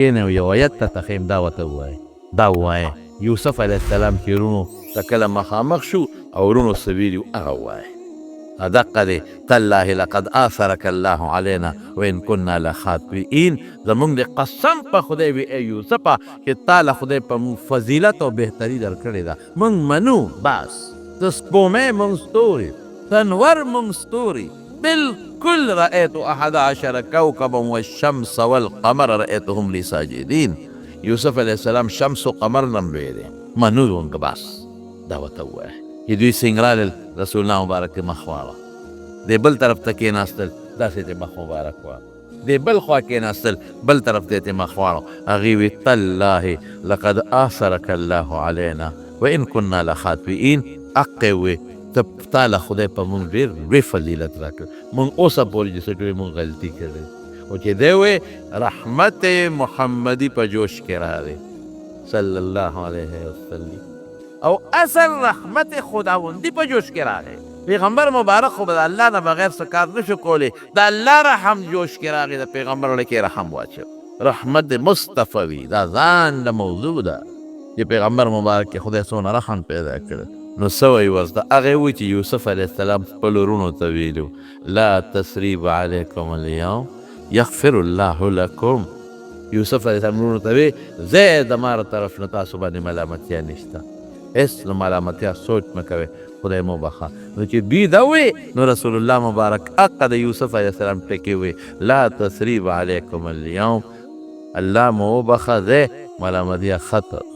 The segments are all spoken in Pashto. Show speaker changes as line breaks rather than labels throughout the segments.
کینې او یو ایت ته تخیم دا ورته ووایه دا ووایه یوسف علیه السلام چې وروڼو ته کله مخامخ شو او وروڼو څه ویلي هغه ووایه دقه دی تالله لقد آثرك الله علينا وإن كنا لخاطئين زمونږ د قسم په خدای وي ای یوسفه چې تا له خدای په موږ فضیلت او بهتري درکړې ده موږ منو بس د سپومې موږ ستوري تنور موږ ستوري بالكل رأيت 11 كوكبا والشمس والقمر رأيتهم لي ساجدين یوسف علیه السلام شمس و قمر نم لوی دی منو دونګ بس دا ورته ووایه چې دوی سنګرال رسول الله مبارک مخ واړه د بل طرف ته کېناستل داسې ته مخ مبارک واړه د بل خوا کېناستل بل طرف ته مخ واړه هغې وی تالله لقد آثرك الله علينا وإن كنا لخاطئين حقې وی ته تا له خدای په مونږ ډېر لوی فضیلت راکړ مونږ اوسه پورې چې څه ټولې مونږ غلطي کړې او چې دی وی رحمت محمدي په جوش کې راغی صلی الله علیه وسلم او اصل رحمت خداوندی په جوش کې راغی پیغمبر مبارک خو د الله نه بغیر څه کار نشو کولی د الله رحم جوش کې راغی د پیغمبر زړه کې رحم واچو رحمت مصطفوي دا ځان د موضوع ده چې پیغمبر مبارک کې خدای څونه رحم پیدا کړ نو سوی وز د هغې وی چې یوسف علیه السلام خپلو وروڼو ته ویلو لا تثریب علیکم اليوم یغفر الله لکم یوسف علیه السلام وروڼو ته وی زه د ما طرف نه تاسو باندې ملامتیا نشته هیڅ نو ملامتیا سوچ مه کوئ خدای مو بخښه نو چې دوی دا وی نو رسول الله مبارک حقه د یوسف علیه السلام ټکې وی لا تثریب علیکم اليوم الله مو وبخښه زه ملامتیا خطر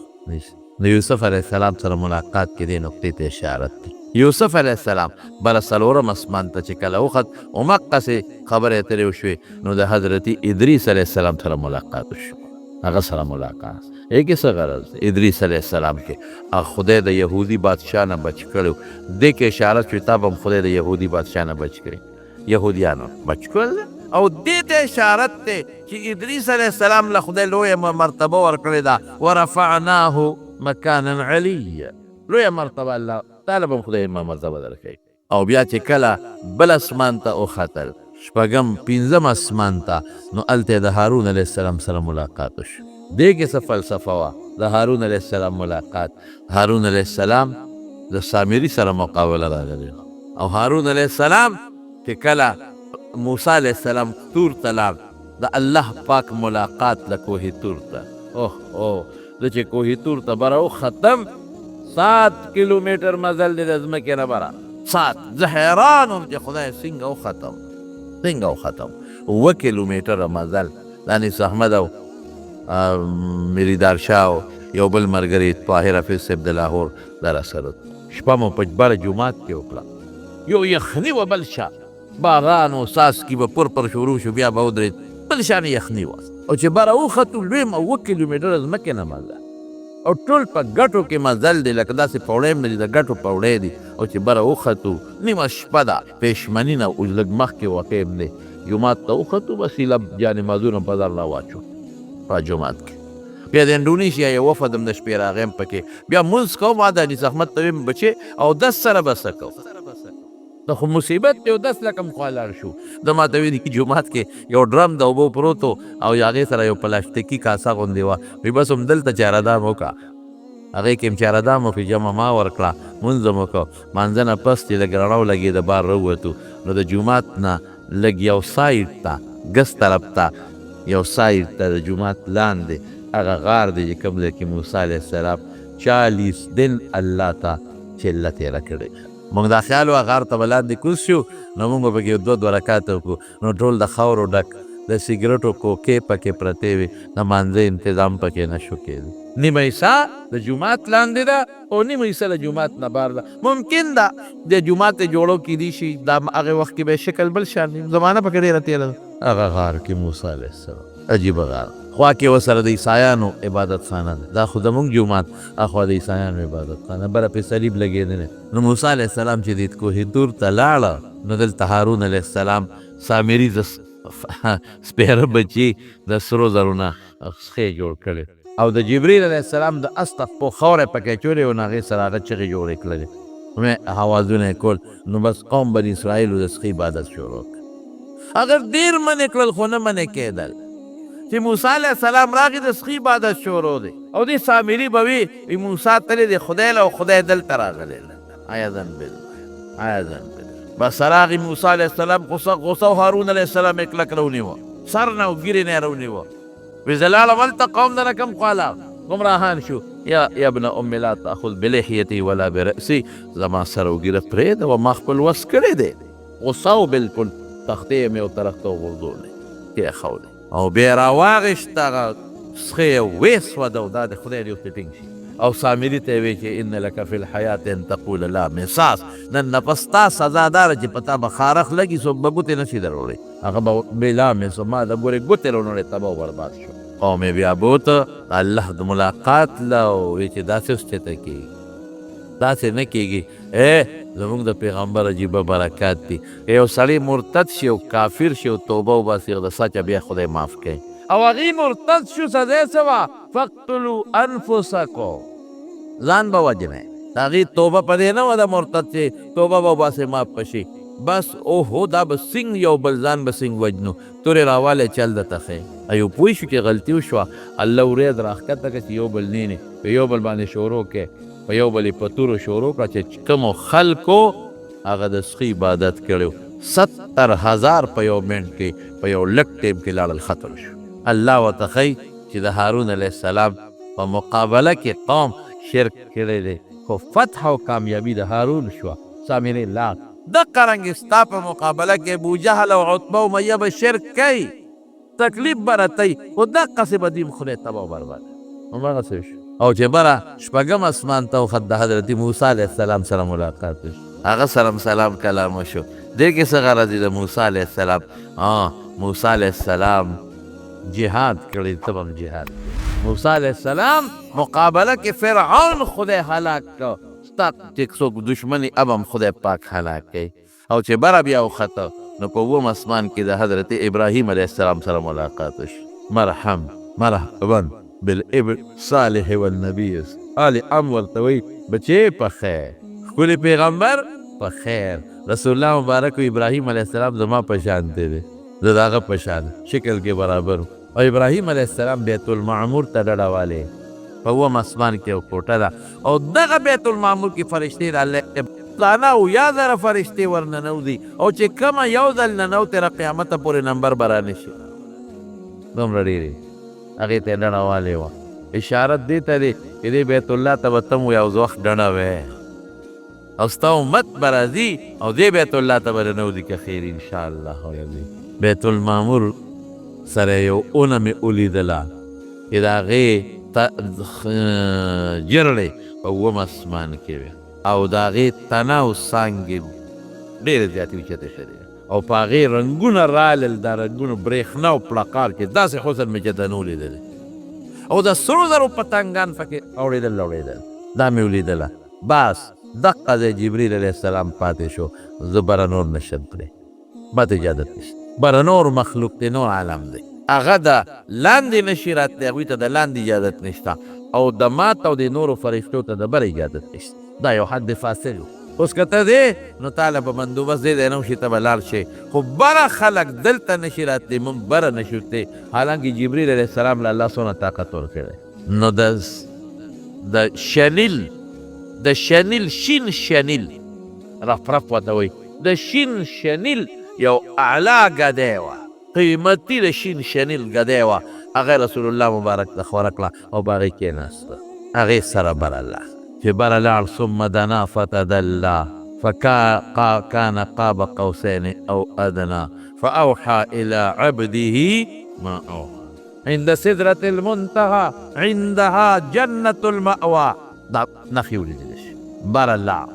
نو یوسف علیه السلام سره ملاقات کې دې نقطې ته اشارت دی یوسف علیه السلام بله څلورم اسمان ته چې کله وخت همقسې خبرې اترې وشوې نو د حضرت ادریس علیه السلام سره ملاقات وشو هغه سره ملاقات کې څه غرض ادریس علیه السلام کې خدای د یهودي بادشاه نه بچ کړی دې کې اشاره چې تا به هم خدای د یهودي بادشاه نه بچ کړي یهودیانو بچ کړل او دې ته اشارت دی چې ادریس علیه السلام له خدای لویه مرتبه ورکړې ده ورفعناه مکانا علیا لویه مرتبه الله تعالی به خدای مرتبه درکوي او بیا چې کله بل اسمان ته وختل شپږم پنځم اسمان ته نو هلته د هارون علیه السلام سره ملاقات وشو دې کې څه فلسفه وه د هارون علیه السلام ملاقات هارون علیه السلام د سامري سره مقابله راغلی او هارون علیه السلام چې کله موسی علیه السلام تور ته لاړ د الله پاک ملاقات له کوهي تور ته اوه زه چې کوهي تور ته بره وختم 7 کیلومیټر مزل دی د ځمکې نه بره 7 زه حیران وم چې خدای څنګه وختم 7 کیلومیټره مزل دانش احمد او میریدار شاه یو بل ملګري طاهر حفیظ صاحب د لاهور دا راسره شپه مو په بره جومات کې وکړه یو یخني و بل شا باران او څاڅکي به پر شروع شو بیا به ودرېد بل شان یخني وه او چې بره وختو لویم 7 کیلومیټره ځمکې نه مزل او ټول په ګټو کې مزل دی لکه داسې پوړی نه دي د ګټو پوړی دي او چې بره وختو نیمه شپه ده پېشمني نه لږ مخکې واقع دی جومات ته وختو بس ایله جانمازونه په ځان راواچو په جومات کې بیا د انډونیشیا یو وفد هم د شپې راغی پکې بیا مونځ کوم ما د انیس احمد ته ویم بچې او 10 سره به څه کوو د خو مصیبت دی او 10 لکه هم خوا لاړ شو د ما ته ویلي چې جومات کې یو ډرم د اوبو پروت او هغې سره یو پلاستیکي کاسه غوندې وه وی بس همدلته چارهدام وکړه هغې کې هم چارهدام وکړي جمع ما ورکړه مونځ هم وکړه مانځه نه پس چې لږ رڼا ولګېده بار راووتو نو د جومات نه لږ یو سایډ ته ګس طرف ته یو سایډ ته د جومات لاندې هغه غار دی چې کوم ځای کې موسی علیه السلام 40 دن الله ته چله تېره کړې موږ دا خیال وه غار ته به لاندې کوز شو نو موږ به پکې 2 رکعاته وکړو نو ټول د خاورو ډک د سګرټو کوکې پکې پرتې وې د مانځه انتظام پکې نه شو کېدی نیمه حصه د جومات لاندې ده او نیمه حصه د جومات نه بار ده ممکن ده د جومات جوړو کېدی شي دا هغې وخت کې به شکل بل شان زمانه پکې ډېره تېره ده هغه غار کې موسی علیه السلام عجیبه غار خوا کې ورسره د عیسایانو عبادت خانه ده دا خو زموږ جومات اخوا د عیسایانو عبادت خانه بره پې صلیب لګېدلی نو موسی علیه السلام چې د کوهي تور ته لاړه نو دلته هارون علیه السلام سامري سپیره بچي د سرو زرو نه خښې جوړ کړې او د جبریل علیه السلام د استخ په خاوره پکې چولې و نو هغې سره هغه چغې جوړې کړلې اوازونه یې کول نو بس قوم بني اسرائیلو د سخي عبادت شروع کړ اگر ډېر منې کړل خو نه منې کېدل چې چې موسی علیه السلام راغی د سخي عبادت شروع دی او دې سامري به وي موسی تللی دی خدای له او خدای دلته راغلی عیاذا بالله عیاذا بالله بس راغی موسی علیه السلام غوسه او هارون علیه السلام یې کلک راونیوه سر نه او ګیرې نه یې راونیوه وی زه لاړم هلته قوم دله کم خواله گمراهان شو یا ابن ام لا تاخذ بلحیتی ولا برأسی زما سر او ګیره پرېږده و ما خپل وس کړی دی غوسه و بلکل تختې مې ورطرف ته وغورځولی کېښودی او بیا راواغېشت هغه سخی یې ویسوده او دا د خدای دې ورته ټینګ شي او سامري ته یې وی چې ان لک فی الحیات ان تقول لا مساس نن نفس ستا سزا داره چې په تا به خارخ لګي څوک به ګوتې نشي دروړی هغه به بلا مس ما د ګورې ګوتې راونړې تباه و برباد شو قوم یې بیا بوته الله د ملاقات له او وی چې داسې اوس چېرته کېږي داسې نه کېږي زموږ د پیغمبر عجیبه برکات دي یو سړی مرتد شي او کافر شي او توبه وباسي د سچه بیا خدای معاف کوي او هغې مرتد شو سزا یې څه وه فقتلوا انفسکم ځان به وجنئ د هغې توبه په دې نه وه د مرتد چې توبه به وباسې معاف به شي بس اوهو دا به سنګ یو بل ځان به سنګ وجنو تورې راوالی چل درته ښیي ایو پوه شو چې غلطي وشوه الله ورید راښکته کړه چې یو بل نینې په یو بل باندې شروع کې په یو بل یې په تورو شروع کړه چې کومو خلکو هغه د سخي عبادت کړی 70,000 په یو منټ کې په یو لږ ټیم کې لاړل ختم شو الله ورته ښیي چې د هارون علیه السلام په مقابله کې قوم شرک کړی دی خو فتح او کامیابي د هارون شوه سامري لاړ دقه رنګې ستا په مقابله کې ابوجهل او عتبه او امیه به شرک کوي تکلیف به رتی خو دقسې به دیم خدای تباه و برباد همغسې شو او چې بره شپږم اسمان ته وخت د حضرت موسی علیه السلام سره ملاقات وشو هغه سره سلام کلام وشو دې کې څه غرض دی د موسی علیه السلام موسی علیه السلام جهاد کړی تب هم جهاد موسی علیه السلام مقابله کې فرعون خدای هلاک کړ ستا چې څوک دشمني اب هم خدای پاک هلاک کوي او چې بره بیا وخته نو په اووم اسمان کې د حضرت ابراهیم علیه السلام سره ملاقات وشو مرحبا بالابن صالح والنبی آل ام ورته وایي بچې په خیر ښکلي پیغمبر په خیر رسول الله مبارک ابراهیم علیه السلام زما په شان دی زه د هغه په شان شکل کې برابر او ابراهیم علیه السلام بیت المعمور ته ډډه والی په اووم اسمان کې یو کوټه ده او دغه بیت المعمور کې فرشتې د الله دانه او یا زره فرشتې ورننوځي او چې کومه یو ځل ننوتې تر قیامته پورې نمبر به رانشي دومره ډېرې هغې ته یې ډډه والی وه اشارت دې ته دی چې دې بیت الله ته به ته م یو وخت ډډه وې او ستا امت به راځي او دې بیت الله ته به رنوځي که خیر انشاءالله بیت المعمور سره یو اونه مې ولیدله چې د هغې جرړې په اووم اسمان کې وې او د هغې تنه او څانګې ډېرې زیاتې اوچتې شوې او په هغې رنګونه رالل دا رنګونه برېښنا او پړقار کې داسې حسن مې چې نه ولیدلې او د سرو زرو پتنګان پکې اورېدل دا مې ولیدله بس دقه ځای جبریل علیه السلام پاتې شو زه بره نور نشم پرې ماته اجازت نشته بره نور مخلوق دی نور عالم دی هغه د لاندې نشي راتلی هغوی ته د لاندې اجازت نشته او د مات او د نورو فرښتو ته د بره اجازت نشته دا یو حد فاصل و اوس که ته دی نو تاله به بندوبست دی دی نوشي ته به لاړ شي خو بره خلک دلته نشي راتلی مونږ بره نشو تلی حالانکه جبریل علیه السلام له الله څونه طاقت ورکړی نو د شنیل شین شنیل رفرف ورته وایي د شین شنیل یو اعلی ګدی وه قیمتي د شین شنیل ګدی وه هغه رسول الله مبارک ته خوره کړه او په هغې کېناسته هغې سره بره لاړ چې بره لاړ ثم دنا فتدلى فكان قاب قوسين او ادنى فاوحى الى عبده ما اوحى عند سدرة المنتهى عندها جنة المأوى دا نخي ولیدل شي بره لاړ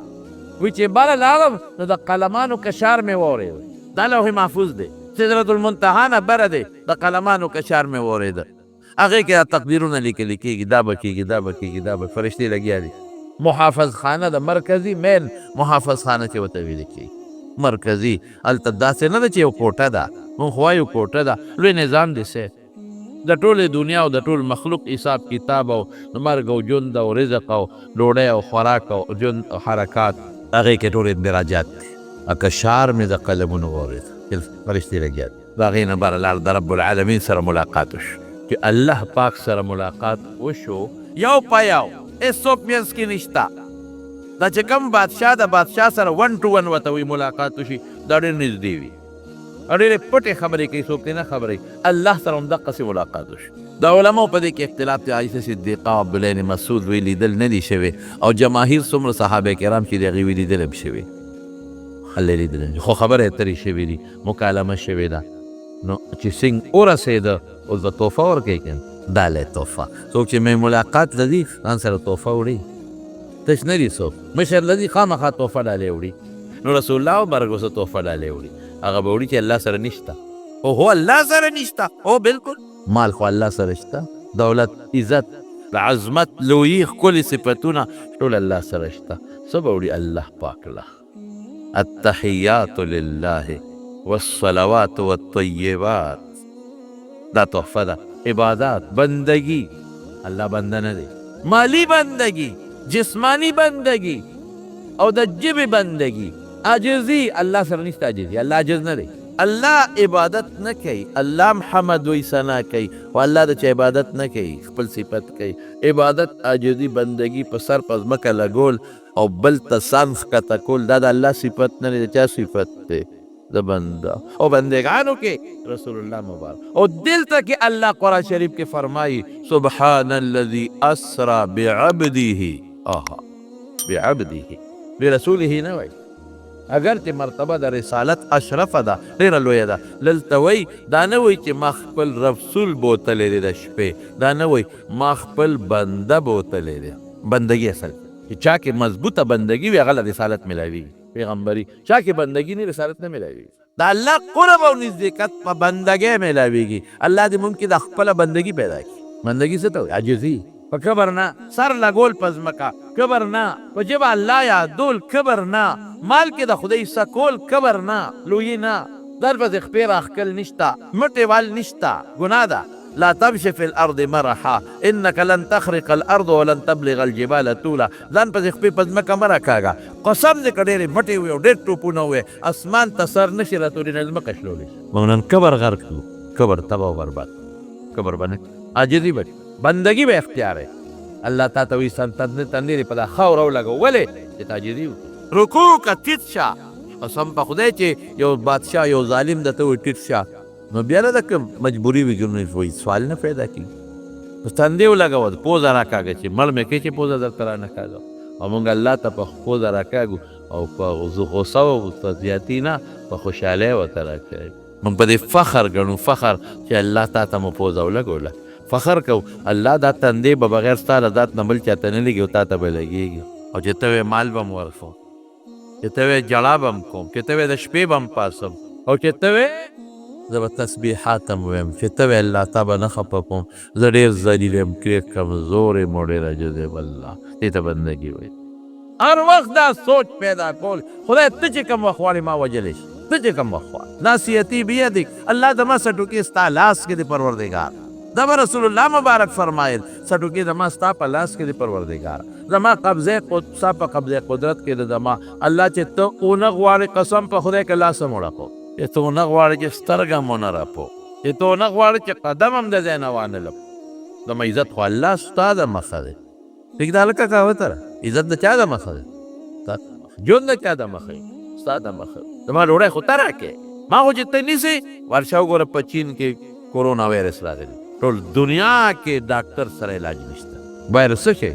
وی چې بره لاړم نو د قلمانو کشار مې واورېد دا لوح محفوظ دی سدرة المنتهى نه بره دی د قلمانو کشار مې واورېده هغې کې تقدیرونه لیکلي کېږي دا به کېږي دا به کېږي دا به فرشتې لګیا دي محافظ خانه د مرکزي مین محافظ خانه چې ورته ویل کېږي مرکزي هلته داسې نه ده چې یو کوټه ده مونږ خو وایو کوټه ده لوی نظام دی سه د ټولې دنیا او د ټول مخلوق حساب کتاب او د مرګ او ژوند او رزق او ډوډۍ او خوراک او ژوند او حرکات هغې کې ټول اندراجات دي کشار مې د قلمونو واورېد فرشتې لګیا دي د هغې نه بره لاړ د رب العالمین سره ملاقات وشو چې الله پاک سره ملاقات وشو یو په یو هېڅوک منځ کې نشته. دا چې کوم بادشاه د بادشاه سره 1 to 1 ورته وي ملاقات وشي دا ډېر نږدې وي او ډېرې پټې خبرې کوي څوک نه خبرې الله سره هم دقسې ملاقات وشي. د علماو په دې کې اختلاف دی. عایشه صدیقه او عبدالله بن مسعود وی لیدل نه دي شوي او جماهیر څومره صحابه کرام چې د هغې وی لیدل هم شوي هلې لیدل خو خبرې اترې شوي دي مکالمه شوې ده. نو چې سنګ ورسېده اوس به تحفه ورکوي که دا لی تحفه څوک چې مې ملاقات لدي ځان سره تحفه وړي تش نه دي څوک مشر لدي خامخا تحفه ډالۍ وړي. نو رسول الله مرګ اوسه تحفه ډالۍ وړي هغه به وړي چې الله سره نشته. هو الله سره نشته هو بالکل مال خو الله سره شته دولت عزت عظمت لویي ښکلي صفتونه ټول الله سره شته. څه به وړي الله پاک له التحیات لله والصلوات والطیبات دا تحفه ده. عبادات بندگی الله بنده نه دی مالی بندگی جسمانی بندگی او د ژبې بندگی عاجزي الله سره نشته عاجزي الله عاجز نه دی. الله عبادت نه کوي الله محمد وی ثنا کوي او الله د چا عبادت نه کوي خپل صفت کوي. عبادت عاجزي بندگی په سر په ځمکه لګول او بل ته سان ښکته کول دا د الله صفت نه دی. د چا صفت دی؟ د بنده او بندگانو کې رسول الله مبارک او دلته کې الله قرآن شریف کې فرمایي سبحان الذي اسرا بعبده بعبده برسوله نه وایي اگر چې مرتبه د رسالت اشرفه ده ډېره لویه ده. دلته وایي دا نه وایي چې ما خپل رسول بوتلی دی د شپې دا نه وایي ما خپل بنده بوتلی دی. بندګي اصل چې چا کې مضبوطه بندګي وي هغه له رسالت میلاویږي پیغمبري. چا کې بندګي نه رسالت نه میلاویږي. د الله قرب او نزدېکت په بندګۍ میلاویږي. الله دې مونږ کې د خپله بندګي پیدا کړي. بندګي څه ته وایي؟ عاجزي په کبر نه سر لګول په ځمکه کبر نه په ژبه الله یادول کبر نه مال کې د خدای سکول کبر نه لویي نه در پسې خپې راښکل نشته مټې وال نشته ګناه ده. لا تمشي في الارض مرحا انك لن تخرق الارض ولن تبلغ الجبال طولا. ځان پسې خپې په ځمکه مه راکاږه. قسم دې که ډېرې مټې وي او ډېر ټوپونه وي اسمان ته سر نشي راتوري نه ځمکه شلولی. موږ نن کبر غرق کړو کبر تباه او برباد کبر به نه عاجزي به بندگی به اختیار ہے. الله تا ته وایي تندې په دا خاوره ولګوه ولې چې ته عاجزي وکړې. رکوع که ټیټ شه قسم په خدای چې یو بادشاه یو ظالم درته وایي ټیټ شه نو بیا نه ده که مجبوري وي وایي سوال نه پیدا کېږي. بس تندې ولګوه پوزه راکاږه چې مړ مې کوي چې پوزه درته رانه کاږه او موږ الله ته په پوزه راکاږو او په غوسه او په زیاتي نه په خوشحالۍ ورته راکاږو. موږ په دې فخر ګڼو فخر چې الله تا ته مو پوزه ولګوله فخر کو الله دا تندې به بغیر ستا له ذات نه بل چاته نه لګي او تا ته به لګېږي. او چې ته وې مال به م ورکوم چې ته وې جړا به م کوم چې ته وې د شپې به م پاسم او چې ته وې زه به تسبیحات هم ویم چې ته وې الله تا به نه خفه کوم زه ډېر ذلیل یم کمزور یم او ډېر عاجز یم. الله دې ته بندګي وایي. هر وخت دا سوچ پیدا کول خدای ته چې کوم وخت غواړې ما وجلی شي ته چې کوم وخت غواړې ناصیتي بیدک الله زما سټوکې ستا لاس کې د پروردګار دا به رسول الله مبارک فرمایل سټوکې زما ستا په لاس کې د پروردګار زما قبضه ستا په قبضه قدرت کې د زما الله چې ته ونه غواړې قسم په خدای کې لاس هم وړپو چې ته ونه غواړې چې سترګه هم ونه رپو چې ته ونه غواړې چې قدم هم د ځای نه وانلم زما عزت خو الله ستا د مخه دی. پرېږده هلکه کاوته را عزت د چا د مخه دی؟ ژوند د چا د مخه دی؟ ستا د مخه زما ډوډۍ خو ته راکې ما خو چې ته نیسې ورشه وګوره په چین کې کورونا وایرس راغلی ټول دنیا کې ډاکټر سره علاج نشته. وایرس څه شی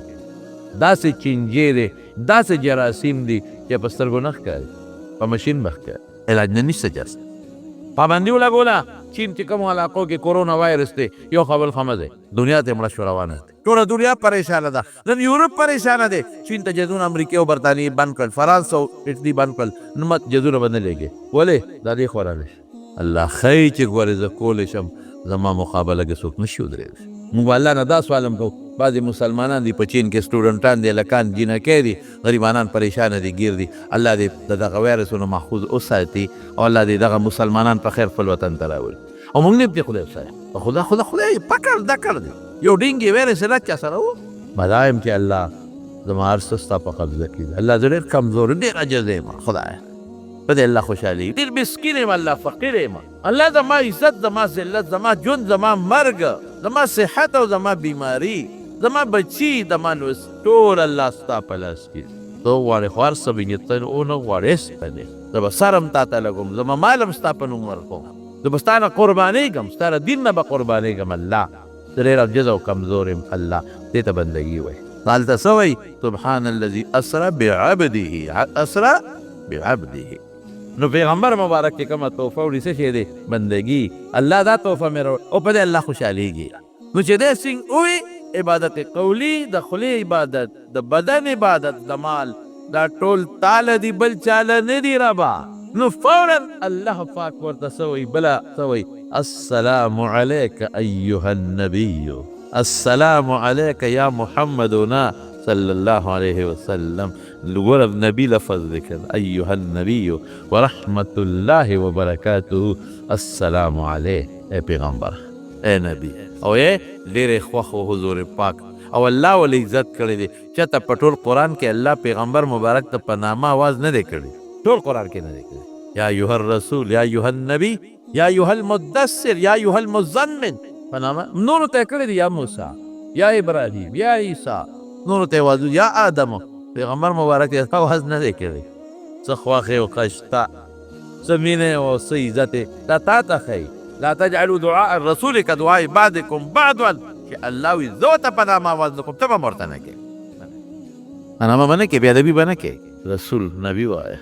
داسې چینجې دی داسې جراثیم دي چې په سترګو نه ښکاري په مشین به ښکاري علاج نه نشته جست پابندي ولګوله. چین چې کومو علاقو کې کورونا وایرس دی یو خبر خمه دی دنیا ته مړه شو روانه دی ټوله دنیا پریشانه ده. نن یورپ پریشانه دی چین ته جزونه امریکې او برطانیې بند کړل فرانس او اټلي بند کړل نو مت جزونه به نه لګې ولې دا دې خو رانه شي الله ښایي چې ګورې زه کولی شم زما مقابله کې څوک نشي ودرېدلی. موږ الله نه دا سوال هم کوو بعضې مسلمانان دي په چین کې سټوډنټان دي هلکان جینکۍ دي غریبانان پریشانه دي ګیر دي الله دې د دغه وایرسونو محفوظ وساتي او الله دې دغه مسلمانان په خیر خپل وطن ته راولي او موږ نه پرې خدای وسایه خدای پکړ دکړ دی یو ډینګې وایرس علاج چا سره و ما دا یم چې الله زما هر څه ستا په قبضه کې ده. الله زه ډېر کمزور ډېر عجز یم خدایه په دې الله خوشحالي ډېر مسکین یم الله فقیر یم الله زما عزت زما ذلت زما ژوند زما مرګ زما صحت او زما بیماری زما بچی د مانوس ټول الله ستا په لاس کې تو غواړې خو هر څه بینیتن اونه غواړې سپنې زه به سرم تا ته لګوم زما مالم ستا په نوم ورکوم زه به ستا نه قربانېږم ستا د دین نه به قربانېږم الله زه ډېر عجز او کمزور یم الله دې ته بندګي وایي هلته څه وایي سبحان الذي اسرا بعبده نو پیغمبر مبارک کې کومه تحفه وړي څه شی دی بندګي الله دا تحفه مې راوړې او په دې الله خوشحالېږي نو چې دې سینګ ووي عبادت قولی د خولې عبادت د بدن عبادت د مال دا ټول تاله دي بل چاله نه دي ربا نو فورا الله پاک ورته څه وایي بله څه وایي السلام علیک ایها النبی السلام علیک یا محمدنا صلی الله علیه وسلم ګوره نبی لفظ ذکر ایها النبی ورحمت الله وبرکاته السلام علیه ای پیغمبر ای نبی او یې ډېرې خوښ و حضور پاک او الله ولې عزت کړی دی چېرته په ټول قرآن کې الله پیغمبر مبارک ته په نامه آواز نه دی کړی ټول قرآن کې نه دی کړی یا ایها الرسول یا ایها النبی یا ایها المدثر یا ایها المزمل په نامه نورو ته یې کړی دی یا موسی یا ابراهیم یا عیسی نورو ته یې یا آدم پیغمبر مبارک یې آواز نه دی کړی څه خواښې او ښه شته څه مینې او څه عزت یې دا تا ته ښایي لا تجعلوا دعاء الرسول كدعاء بعضكم بعضا چې الله وي زه ته په نامه آواز نه کوم ته به م ورته نه کوې نامه به نه کوې بېادبي به نه کوې رسول نبي وایه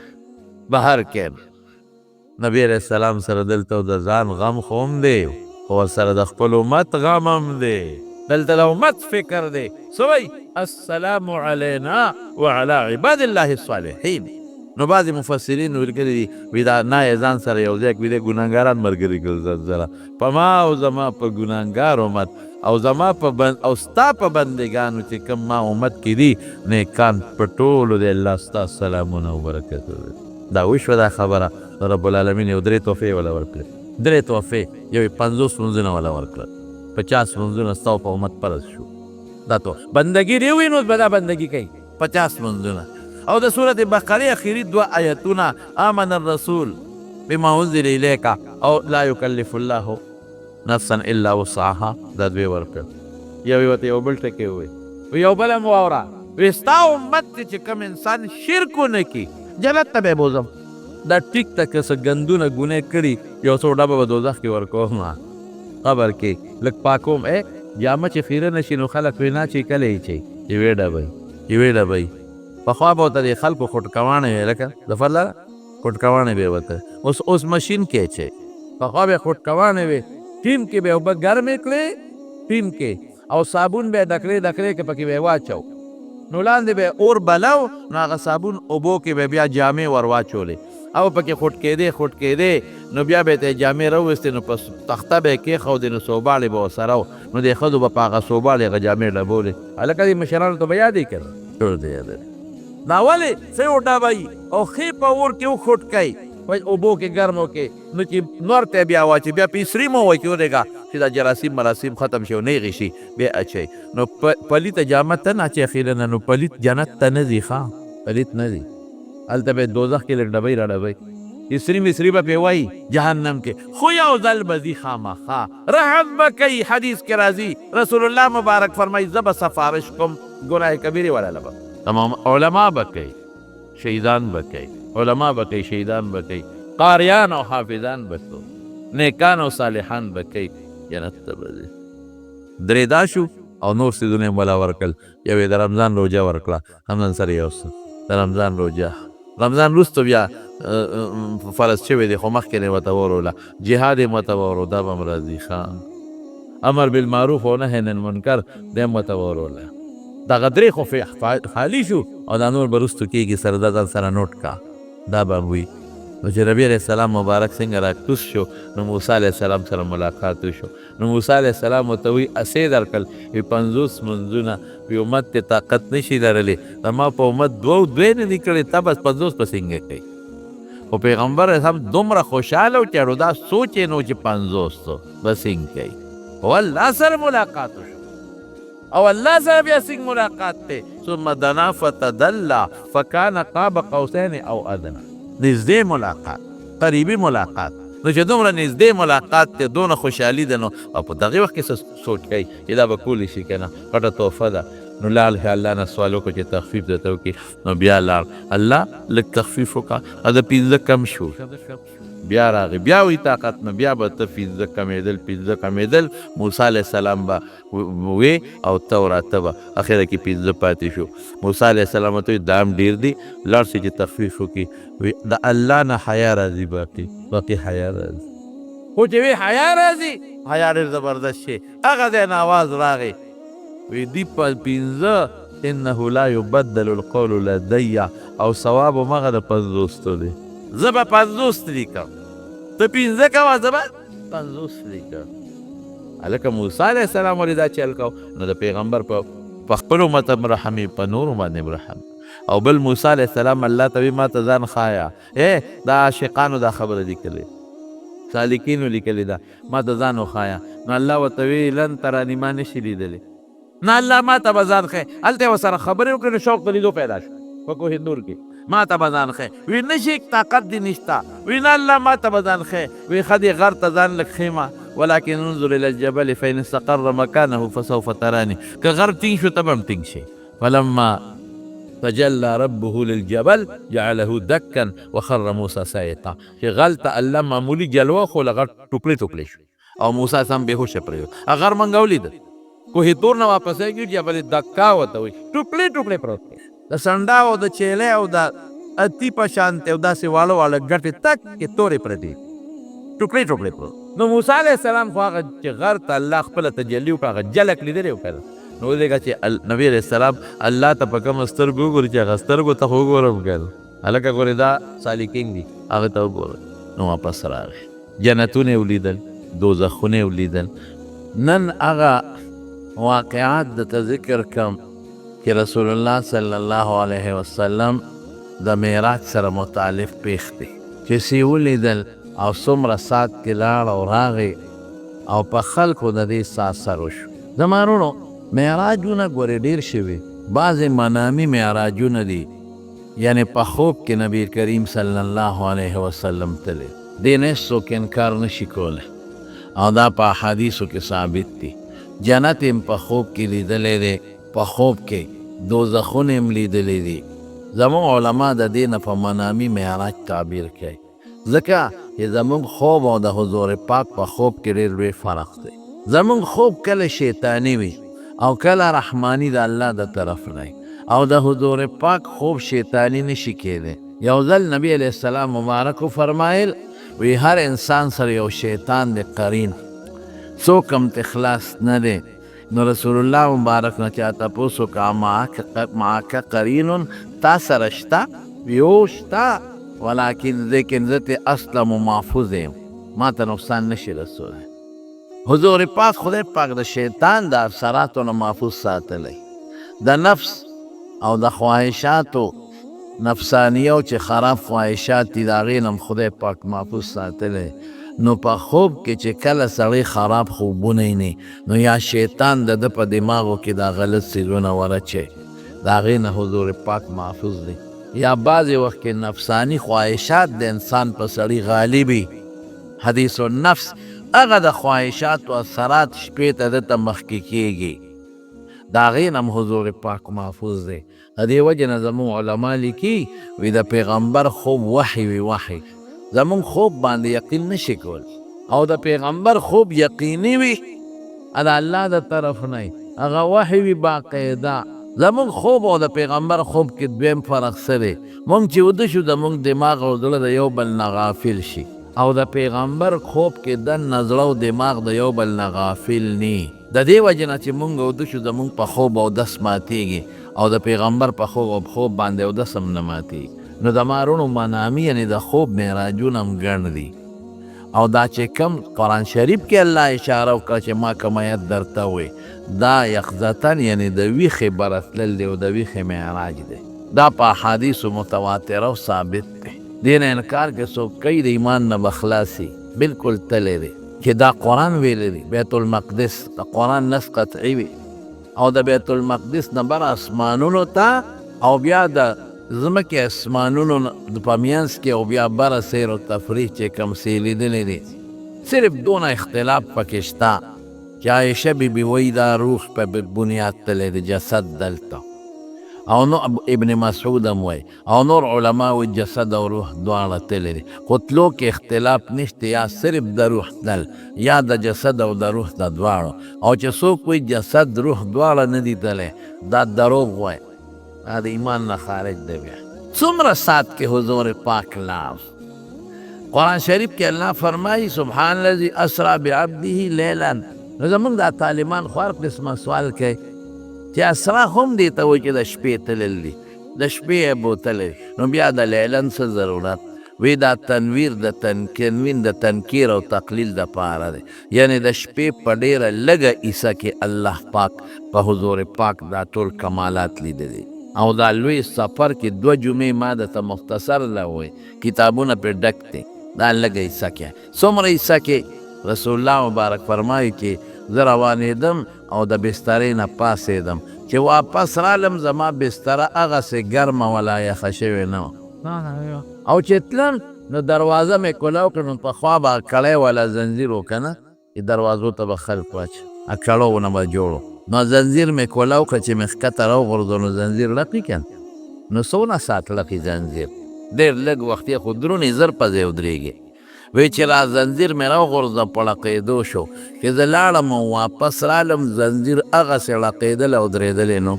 بهر کې نبی علیه السلام سره دلته د ځان غم خو هم دی خو ورسره د خپل امت غم هم دی دلته د امت فکر دی څه وایي السلام علینا وعلى عباد الله الصالحین نو بعضې مفسرین ویلي دي وي دا نه یې ځان سره یو ځای کړي ګناهګاران ملګري کړل ځان سره په ما او زما په ګناهګار امت او زما په او ستا په بندګانو چې کوم ما امت کې دي نیکان په ټولو د الله ستا سلامونه او برکتونه دا وشوه دا خبره رب العالمین یو درې تحفې وله ورکړې درې تحفې یو 50 منځونه وله ورکړل 50 منځونه ستا په امت فرض شو دا تو بندګي دی وي نو به دا بندګي کوي 50 منځونه او د سورت بقره اخیری 2 آیتونه آمن الرسول بما انزل الیک او لا یکلف الله نفسا الا وسعها دا دوی ورکړل یو ورته یو بل ټکی ووایي یو بله م واوره وایي ستا امت چې کوم انسان شرک ونه کړي جنت ته به یې بوځم دا ټیک ته که څه ګندونه ګناه کړي یو څو ډبه به دوزخ کې ورکوم قبر کې لږ پاکوم جامه چې خیره نه شي نو خلک وینا چې کله یې چي یوې ډبۍ یوې ډبۍ پخوا به ورته د خلکو خوټکواڼې وې لکه ظفر لره خوټکواڼې به یې ورته اوس مشین کې چي پخوا به یې خوټکواڼې وې ټیم کې به یې اوبه ګرمې کړې ټیم کې او صابون به یې ډکړې کې پکې به یې واچو نو لاندې به اور بلو نو هغه صابون اوبو کې به بیا جامې ور واچولې او پکې خوټ کېدې نو بیا به ته جامې راوستې نو په تخته به یې کېښودې نو صوباړې به ورسره و نو د ښځو به په هغه صوباړې هغه جامې ډبولې هلکه دې مشرانو ته به یادې کړه ټول دې یاد دا ولې څه یو ډبۍ او ښې په اور کې وخوټ کوي اوبو کې ګرمو کې نو چې نور ته بیا واچي بیا پیسري مو وایي چې ودېږه چې دا جراثیم مراسیم ختم شي او نیغې شي بیا اچوي نو پلیته جامه ته نه اچي اخیره نه نو پلیت جنت ته نه ځي ښه پلیت نه ځي هلته به دوزخ کې لږ ډبۍ را ډبۍ اسري مصري به پې وایي جهنم کې خو یو ځل به ځي خامخا رحم به کوي حدیث کې راځي رسول الله مبارک فرمایي زه به سفارش کوم ګناه کبیرې والا به تمام علما به کوي شهیدان به کوي علما به کوي شهیدان به کوي قاریان او حافظان به کوي نیکان او صالحان به کوي جنت ته به ځي درې دا شو او نور څیزونه یې وله ورکړل یو یې د رمضان روژه ورکړه همدن سره یو څه د رمضان روژه رمضان وروسته بیا فرض شوی دی خو مخکې نه یې ورته وروله جهاد یې ورته ورو دا به م راځي ښه امر بالمعروف او نهی عن المنکر دا یې ورته وروله دغه درې خو خالي شو او دا نور به وروستو کېږي سره دا ځان سره نوټ کا دا به وي نو چې نبي علیه السلام مبارک څنګه راکوز شو نو موسی علیه السلام سره ملاقات وشو نو موسی علیه السلام ورته وایي اسې درکړل وي 50 منځونه وي امت ته طاقت نشي لرلی زما په امت دوی نه دي کړی تا بس 50 په څنګه کوي خو پیغمبر هم دومره خوشحاله و چې دا سوچ یې نو چې 50 به څنګه کوي او الله سره ملاقات وشو او الله سره بیا څنګه ملاقات دی ثم دنا فتدلى فكان قاب قوسين او ادنى نږدې ملاقات قریبي ملاقات نو چې دومره نږدې ملاقات دی دونه خوشحالي ده نو او په دغې وخت کې څه سوچ کوي چې دا به کولی شي که نه پټه تحفه ده نو لاړ الله نه سوال وکړو چې تخفیف درته وکړي نو بیا لاړ الله لږ تخفیف وکړه د 15 کم شو بیا راغی بیا وی طاقت نه بیا به ته 15 کمېدل موسی علیه السلام به وې او ته وراته به اخره کې 15 پاتې شو موسی علیه السلام ته دام ډیر دی لاړ شي چې تخفیف وکړي وی د الله نه حیا راځي باقي حیا راځي خو چې وی حیا راځي حیا ډېر زبردست شي هغه دی نه آواز راغی وی دی په 15 انه لا یبدل القول لدی او ثواب مغه د 50 دی زه به 50 لیکم ته 15 کوه زه به 50 لیکم هلکه موسی علیه السلام ولې دا چل کو نو د پیغمبر په خپل امت هم رحم په نورو باندې رحم او بل موسی علیه السلام الله ته وی ما ته ځان ښایه دا عاشقانو دا خبره لیکلې سالکینو لیکلې ده ما ته ځان وښایه نو الله ورته وی لن تراني ما نشي لیدلی نه الله ما ته به ځان ښیې هلته یې ورسره خبرې وکړې نو شوق د لیدو پیدا شو په کوه نور کې ما ته به ځان ښیې وی نشي طاقت دې نشته وی نه الله ما ته به ځان ښیې وی ښه دې غر ته ځان لږ ښیمه ولکن انظر الى الجبل فإن استقر مكانه فسوف تراني که غر ټینګ شو ته به هم ټینګ شي فلما تجلى ربه للجبل جعله دكا وخر موسى سائقا چې غل ته الله معمولي جلوه خو له غر ټوکړې شو او موسی سم بېهوشه پرېوت هغه غر منګه ولید کوهي تور نه واپس کېږي جبل دکا ورته وایي ټوکړې پروت دی د سنډا او د چیلې او د اتي په شانتې او داسې واړه ګټې تک کې تورې پرتې ټوکړې پروت نو موسی علیه السلام خو هغه چې غر ته الله خپله تجلي وکړه هغه جلک لیدلی و که نو ولېږه چې نبي علیه السلام الله ته په کومه سترګو وګوري چې هغه سترګو ته خو وګورم که هلکه ګورې دا سالکین دي هغه ته وګورئ نو واپس راغی جنتونه یې ولیدل دوزخونه یې ولیدل نن هغه واقعات د ذکر کم چې رسول الله صلی الله علیه وسلم د معراج سره متعلق پیښ دی چې سی ولیدل او څومره ساعت کې لاړ او راغی او په خلکو د دې ساعت سر وشو زما وروڼو معراجونه ګورې ډېر شوي بعضې منامي معراجونه دي یعنی په خوب کې نبی کریم صلی الله علیه وسلم تللی دې نه هېڅوک انکار نشي کولی او دا په احادیثو کې ثابت دي جنت هم په خوب کې لیدلی دی په خوب کې دوزخونه هم لیدلی دي زموږ علما د دې نه په منامي معراج تعبیر کوي ځکه چې زموږ خوب او د حضور پاک په خوب کې ډېر لوی فرق دی زموږ خوب کله شیطاني وي او کله رحماني د الله د طرف نه او د حضور پاک خوب شیطانی نشي کېدی یو ځل نبی علیه السلام مبارکو فرمایل وی هر انسان سره یو شیطان دی قرین څوک هم تخلاص نه دی نو رسول الله مبارک نه چا تپوس وکړه معاک قرین تا سره شته ویو شته لیکن زه ترې اصلا محفوظ یم ما ته نقصان نشي رسولی حضور پاک خدای پاک د شیطان د اثراتو نه محفوظ ساتلی د نفس او د خواهشاتو نفسانیه او چې خراب خواهشات دي د هغې نه هم خدای پاک محفوظ ساتلی نو په خوب کې چې کله سړی خراب خوبونه ویني نو یا شیطان د ده په دماغو کې دا غلط څیزونه ورچوي د هغې نه حضور پاک محفوظ دی یا بعضې وخت کې نفسانی خواهشات د انسان په سړي غالبي حدیث النفس هغه د خواهشاتو اثرات شپې ته دته مخکې کېږي د هغې نه هم حضور پاک محفوظ دی د دې وجې نه زموږ علما لیکي وي د پیغمبر خوب وحی وي وحی زموږ خوب باندې یقین نشي کول او د پیغمبر خوب یقیني وي د الله د طرف نه هغه وحی وي باقاعده زموږ خوب او د پیغمبر خوب کې دویم فرق څه دی موږ چې وده شو زموږ دماغ او زړه د یو بل نه غافل شي او د پیغمبر خوب کې دننه زړه او دماغ د یو بل نه غافل نی د دې وجې نه چې موږ وده شو زموږ په خوب اودس ماتېږي او د پیغمبر په خوب باندې اودس هم نه ماتېږي نو د مارونو منامي یعنې د خوب معراجونه هم ګڼ دي او دا چې کم قرآن شریف کې الله اشاره وکړه چې ما کوم آیت درته وی دا یقظتن یعنی د ویښې برتلل دی او د ویښې معراج دی دا په احادیثو متواتره او ثابت دی دې نه انکار که څوک کوي د ایمان نه به خلاصي بلکل تلی دی چې دا قرآن ویلی دی بیت المقدس د قرآن نص قطعي وي او د بیت المقدس نه بر اسمانونو ته او بیا د ځمکې اسمانونو د په منځ کې او بیا بره سیر و تفریح چې کوم څه یې لیدلی دی صرف دونه اختلاف پکې شته چې عایشه بیبي وایي دا روح په بنیاد تللی د جسد دلته او نو ابن مسعود هم وایي او نور علما وایي جسد او روح دواړه تللی دي خو تلو کې اختلاف نشته یا صرف د روح تل یا د جسد او د روح د دواړو او چې څوک وایي جسد روح دواړه نه دي تللی دا دروغ وایي دا د ایمان نه خارج دی بیا څومره سات کې حضور پاک لاړ قرآن شریف کې الله فرمایي سبحان الذي اسرا بعبده لیلا نو زمونږ دا طالبان خو هر قسمه سوال کوي چې اسرا هم دې ته وایي چې د شپې تلل دي د شپې یې بوتلی نو بیا د لیلن څه ضرورت وی دا تنویر د تنوین د تنکیر او تقلیل د پاره دی یعنی د شپې په ډېره لږه عیسه کې الله پاک په حضور پاک دا ټول کمالات لیدلي او دا لوی سفر کې 2 جمعې ما درته مختصر له وایي کتابونه پرې ډک دی دا لږه عیسه کې څومره عیسه کې رسول الله مبارک فرمایي چې زه روانېدم او د بسترې نه پاسېدم چې واپس رالم زما بستره هغسې ګرمه ولا یخه شوې نه وه او چې تلم نو دروازه مې کولاو کړه نو پخوا به کړی والا زنځیر و که نه چې دروازو ته به خلق واچ کړو نه به جوړو نو زنځیر مې کولاو کړه چې مې ښکته راوغورځو نو زنځیر لقي که نو څونه ساعت لقي زنځیر ډېر لږ وخت یې خو درونې زر په ځای ودرېږي وی چې را زنځیر مې راوغورځه په ړقېدو شو چې زه لاړم او واپس رالم زنځیر هغسې ړقېدل او درېدلې نو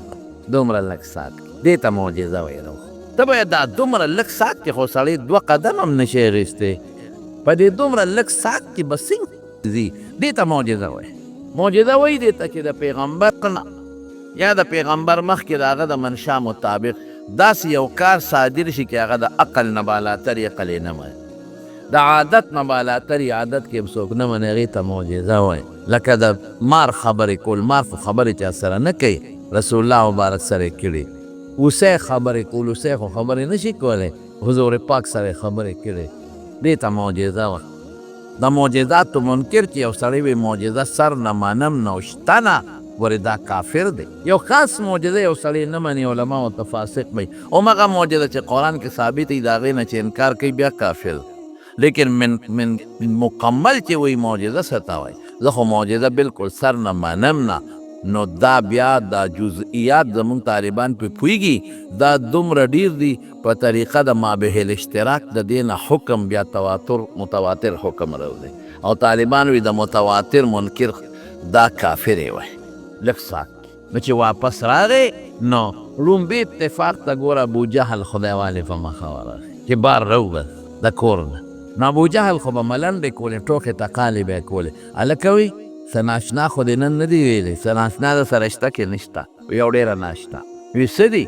دومره لږ ساعت کې دې ته معجزه ویلو ته به دا دومره لږ ساعت کې خو سړی 2 قدم هم نشي اخیستی په دې دومره لږ ساعت کې به څنګه ځي دې ته معجزه وایي معجزه وایي دې ته چې د پیغمبر نه یا د پیغمبر مخکې د هغه د منشا مطابق داسې یو کار صادر شي چې هغه د عقل نه بالاتر عقل یې نه مني د عادت نه بالاتر عادت کې څوک نه مني هغې ته معجزه وایي لکه د مار خبرې کول مار خو خبرې چا سره نه کوي رسول الله مبارک سره یې کړي اوسۍ خبرې کول اوسۍ خو خبرې نه شي کولی حضور پاک سره خبرې کړي دې ته معجزه وایي د معجزاتو منکر چې یو سړی وي معجزه سر نه منم نه شته نه ورې دا کافر دی یو خاص معجزه یو سړی نه مني علما ورته فاسق وایي همغه معجزه چې قرآن کې ثابت وي د هغې نه چې انکار کوي بیا کافر لیکن من مکمل چې وایي معجزه څه ته وایي زه خو معجزه بالکل سر نه منم نه نو دا بیا دا جزئیات زمونږ طالبان پې پوهېږي دا دومره ډیر دی په طریقه د مابه الاشتراک د دې نه حکم بیا متواتر حکم راوځي او طالبان وي د متواتر منکر دا کافر یې وایي لږ ساعت نو چې واپس راغی نو لومبي اتفاق ته ګوره ابوجهل خدای والې په مخه ورغی چې بار راوبس د کور نه نو ابوجهل خو به ملنډې کولې ټوکې تقالې به یې کولې هلکه وي څه ناشنا خو دې نن نه دي ویلی څه ناشنا د سره شته کې نشته یو ډېره ناشته وي څه دي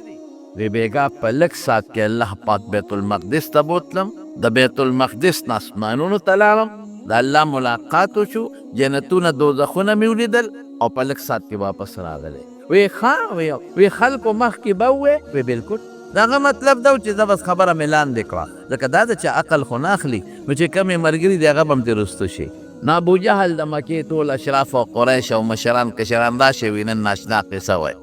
وی بېګا په لږ ساعت کې الله پاک بیت المقدس ته بوتلم د بیت المقدس نه اسمانونو ته لاړم د الله ملاقات وشو جنتونه دوزخونه مې ولیدل او په لږ ساعت کې واپس راغلی وی ښه وی خلکو مخکې به ووې وی بلکل د هغه مطلب دا و چې زه بس خبره مې لاندې کړه ځکه دا ده چې عقل خو نه اخلي نو چې کمې ملګري دی هغه به هم ترې رستو شي نو ابوجهل د مکې ټول اشراف او قریش او مشران کشران راشئ وي نن ناشنا قصه وایي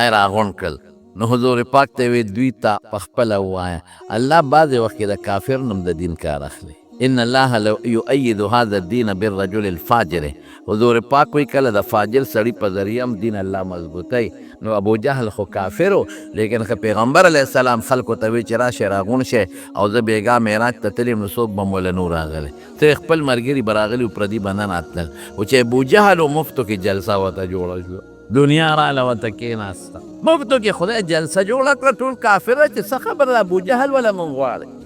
ای راغونډ کړل نو حضور پاک ته وی دوی ته په خپله ووایه الله بعضې وخت کې د کافر نوم د دین کار اخلي ان الله لو یؤید هذا الدین بالرجل الفاجر حضور پاک وی کله د فاجر سړي په ذریعه هم دین الله مضبوطی نو ابوجهل خو کافر و لیکن که پیغمبر علیه السلام خلکو ته وی چې راشئ راغونډ شئ او زه بېګا معراج ته تللی یم نو څوک به موله نو راغلی ته خپل ملګري به راغلي و پردي به نن اتلل و چې ابوجهل و مفتو کې جلسه ورته جوړه شوه دنیا راله ورته کېناسته مفتو کې خدای جلسه جوړه کړه ټول کافره چې څه خبر ده ابوجهل ولا مونږ غواړئ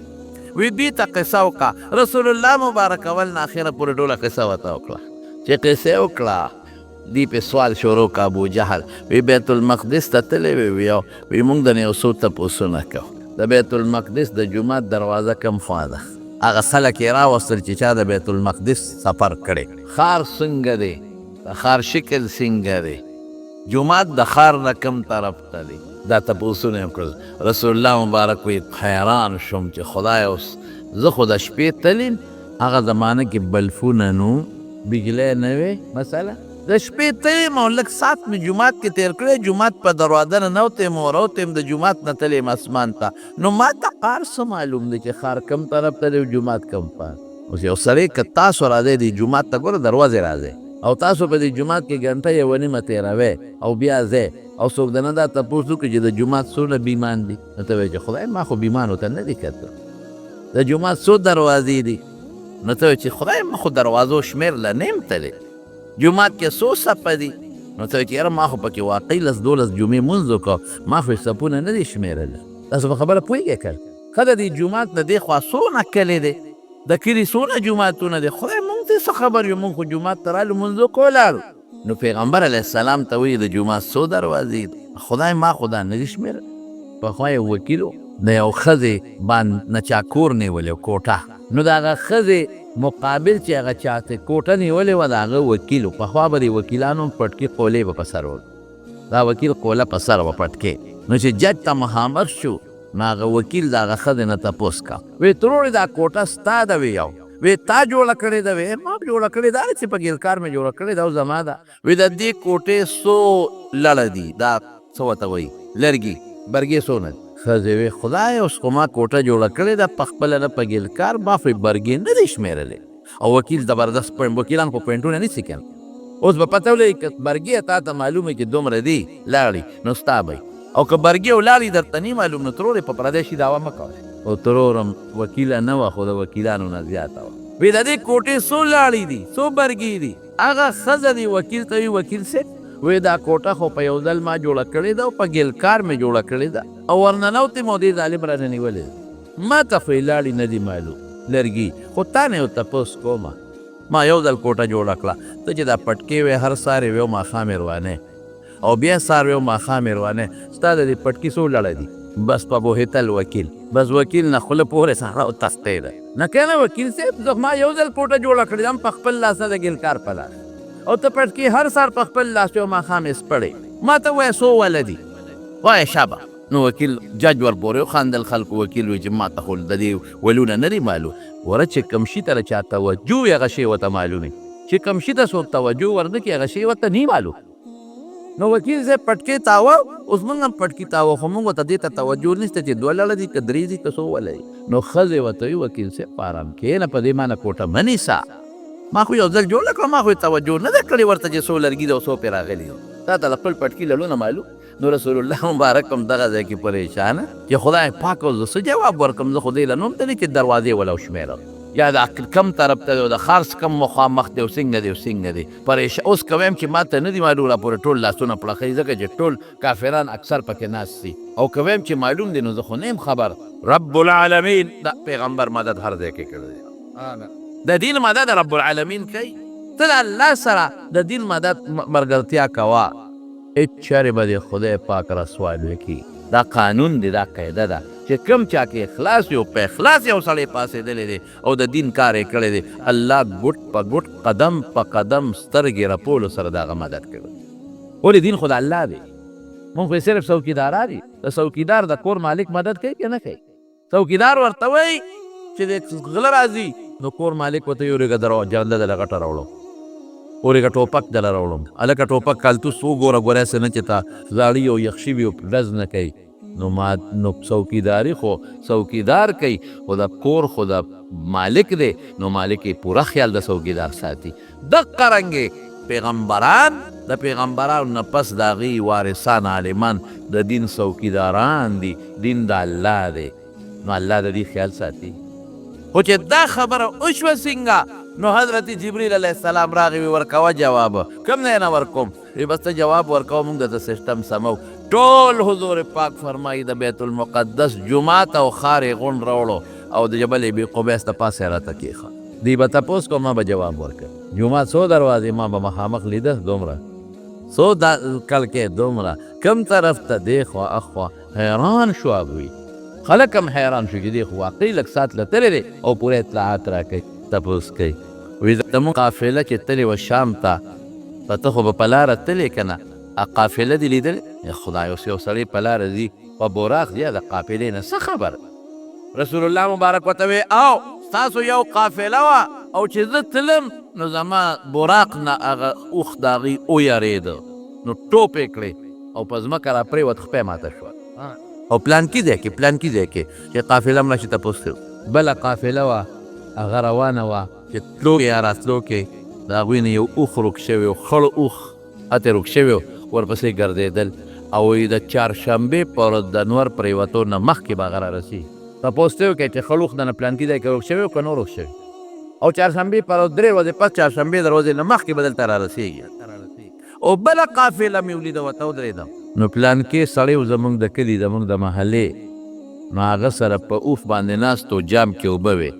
وی دوی ته قصه وکړه رسول الله مبارک اول نه اخره پورې ټوله قصه ورته وکړه چې قصه وکړه دی په سوال شروع کا ابوجهل وی بیت المقدس ته تللی وی مونږ د نه یو څو تپوسونه کوو د بیت المقدس د جومات دروازه کم خوا ده هغه خلک یې راوستل چې چا د بیت المقدس سفر کړی ښار څنګه دی د ښار شکل څنګه دی جومات د ښار نه کم طرف ته دی دا تپوسونه یې وکړل رسول الله مبارک وی حیران شوم چې خدای اوس زه خو د شپې تلیم هغه زمانه کې بلفونه نو بجلی نه وې مثلا د شپې تلیم او لږ ساعت مې جومات کې تېر کړی، جومات په دروازه نه نوتم او راوتم د جومات نه تلیم اسمان ته. نو ما ته ښار څه معلوم دی چې ښار کم طرف ته دی او جومات کم خوا. اوس یو سړی که تاسو راځئ دې جومات ته ګوره دروازې راځئ او تاسو په دې جومات کې ګنټه یوه نیمه تېروئ او بیا ځئ او څوک د نه دا تپوس وکړي چې د جومات څونه بیمان دي، نو ته وایې چې خدای ما خو بیمانو ته نه دي کتل، د جومات څو دروازې دي، نو ته وایې چې خدای ما خو دروازو شمېر له نیم تللی، جومات کې څو صفه دي، نو ته وایې چې یاره ما خو پکې واقعي 10-12 جمعې مونځ وکړو، ما خو صفونه نه دي شمېرلی. تاسو په خبره پوهېږئ که ښه د دې جومات نه دې خوا څونه کلي دی، د کلي څونه جوماتونه دی، خدای مونږ ته څه خبر یو، مونږ خو جومات ته رالو مونځ وکړو ولاړو. نو پیغمبر علیه السلام ته وایي د جومات څو دروازې دي، خدای ما خو دا نه دي شمېرلی. پخوا یو وکیل و، د یو ښځې باندې نه چا کور نیولی و کوټه، نو د هغه ښځې مقابل چې هغه چاته کوټه نیولې وه د هغه وکیل و. پخوا به د وکیلانو پټکي قولې به په سر ول، دا وکیل قوله په سر وه پټکې. نو چې جج ته مخامخ شو نو هغه وکیل د هغه ښځې نه تپوس کا، وی تروړې دا کوټه ستا ده؟ وی یو. وی تا جوړه کړې ده؟ وی ما جوړه کړې ده، چې په ګیلکار مې جوړه کړې ده او زما ده. وی د دې کوټې څو لړه دي، دا څه ورته وایي لرګي برګې څونه دي؟ ښځې وی خدای اوس خو ما کوټه جوړه کړې ده په خپله نه په ګیلکار، ما خو برګې نه دی شمېرلی. او وکیل زبردست وکیلان خو پوینټونه نیسي که اوس به پته ولګي که برګې تا ته معلومه چې دومره دي لاړې نو ستا به او که برګې ولاړې درته نه معلوم نو ترورې په پردی شي دعوه مه کوئ. او ترورم وکیله نه وه خو د وکیلانو نه زیاته وه. وی د دې کوټې څو لاړې دي، څو برګې دي؟ هغه ښځه دی وکیل ته وي وکیل صاحب وی دا کوټه خو په یو ځل ما جوړه کړې ده او په ګیلکار مې جوړه کړې ده او ورننوتم او دې ظالم رانه نیولې ده، ما ته خو یې لاړې نه دي معلوم لرګي، خو تا نه یو تپوس کومه، ما یو ځل کوټه جوړه کړه، ته چې دا پټکې وې هر سهار یې وې او ماښام یې روانې او بیا سهار وې او ماښام یې روانې، ستا د دې پټکي څو لړه دي؟ بس په پوهېدل وکیل، بس وکیل نه خوله پورې سهاره او تختې ده. نه که نه وکیل صاحب زه ما یو ځل کوټه جوړه کړې ده په خپل لاس نه د ګیلکار په لاس، او ته پټکي هر سهار په خپل لاس او ماښام یې سپړې، ما ته وایه څو وله دي؟ وایه شابه. نو وکیل جج ورپورې وخندل خلکو، وکیل وایي چې ما ته خو د دې ولونه نه دي معلوم، وره چې کوم شي ته له چا توجه وي هغه شی ورته معلوم وي، چې کوم شي ته څوک توجه ورنه کړي هغه شی ورته نه معلوم. نو وکیل صاحب پټکې تاوه، اوس موږ هم پټکي تاوه خو موږ ورته دې ته توجه نشته چې 2 لړه دي که 3 دي که څو وله دي. نو ښځې ورته وي وکیل صاحب په ارام کښېنه، په دې مانه کوټه مه نیسه، ما خو یو ځل جوړه کړه، ما خو یې توجه نه ده کړې ورته چې څو لرګي ده او څو پرې راغلي دي، تا ته د خپل پټکي لړونه معلوم. نو رسول الله مبارک هم دغه ځای کې پریشانه چې خدای پاک او زه څه جواب ورکړم، زه خو دې له نوم ته نه چې دروازې وله شمېرم یا د کم طرف ته دی او د ښار کم مخامخ دی او څنګه دی او څنګه دی پریشان. اوس که ویم چې ما ته نه دي معلوم راپورې ټول لاسونه پړخوي، ځکه چې ټول کافران اکثر پکې ناست دي، او که ویم چې معلوم دی نو زه خو نه یم خبر. رب العالمین د پیغمبر مدد هر ځای کې کړی دی، د دین مدد رب العالمین کوي. ته د الله سره د دین مدد ملګرتیا کوه، هېڅ چارې به د خدای پاک رسوا نه کړي. دا قانون دی، دا قاعده ده چې کوم چا کې اخلاص وي او په اخلاص یو سړی پاسېدلی دی او د دین کار یې کړی دی، الله ګوټ په ګوټ قدم په قدم سترګې رپولو سره د هغه مدد کوي. ولې دین خو د الله دی، مونږ خو صرف څوکیداران دي، د څوکیدار د کور مالک مدد کوي که نه کوي؟ څوکیدار ورته وایي چې د غله راځي نو کور مالک ورته وایي ورېږه جنده دله غټه راوړم، ورېږه ټوپک دله راوړم، هلکه ټوپک کالتوس وګوره ګورې څه نه چې تا زاړي او یخ شوي او ډز نه کوي. نو څوکیداري خو څوکیدار کوي، خو د کور خو د مالک دی، نو مالک یې پوره خیال د څوکیدار ساتي. دقه رنګې پیغمبران، د پیغمبرانو نه پس د هغوی وارثان عالمان د دین څوکیداران دي، دین د الله دی، نو الله د دې خیال ساتي. خو چې دا خبره وشوه څنګه، نو حضرت جبریل علیه السلام راغی وی ورکوه جواب. کم نه نه ورکوم، وی بس ته جواب ورکوه، موږ درته سیسټم سمو. ټول حضور پاک فرمایي د بیت المقدس جومات او ښار یې غونډ راوړو او د جبل ابي قبیس د پاسه یې راته کېښه. دوی به تپوس کوم، ما به جواب ورکړ. جومات څو دروازې ما به مخامخ لیده، دومره څو کلکې، دومره کم طرف ته دی خوا اخوا. حیران شو هغوی، خلک هم حیران شو چې دی خو واقعي لږ ساعت له تللی دی او پوره اطلاعات راکوي، تپوس کوي. وی زموږ قافله چې تلې وه شام ته، په ته خو به په لاره تلې که نه، قافله دې لیدلې؟ خدای اوس یو سړی په لاره ځي په براق ځي، د قافلې نه څه خبر؟ رسول الله مبارک ورته وی او ستاسو یو قافله وه او چې زه تلم نو زما براق نه هغه اوښ د هغې ویرېده نو ټوپ یې کړې او په ځمکه را پرېوت خپه ماته شوه او پلانکي ځای کې چې قافله مړه چې تپوس کوي بله قافله وه هغه روانه وه چې تلو یا راتلو کې د هغوی نه یو اوښ روک شوی و خړ اوښ هتې روک شوی و ورپسې ګرځېدل او د چهارشنبې پر ورځ د نور پرېوتو نه مخکې به هغه رارسي تپوس ته یې وکړئ چې خړ اوښ دنه پلانکي ځای کې روک شوی و که نه روک شوی او چهارشنبې پر ورځ 3 ورځې پس چهارشنبې د ورځې نه مخکې به دلته رارسېږي او بله قافله مې ولیده ورته ودرېدم نو پلانکې سړی و زموږ د کلي زموږ د محلې نو هغه سره په اوف باندې ناست و جام کې اوبه وې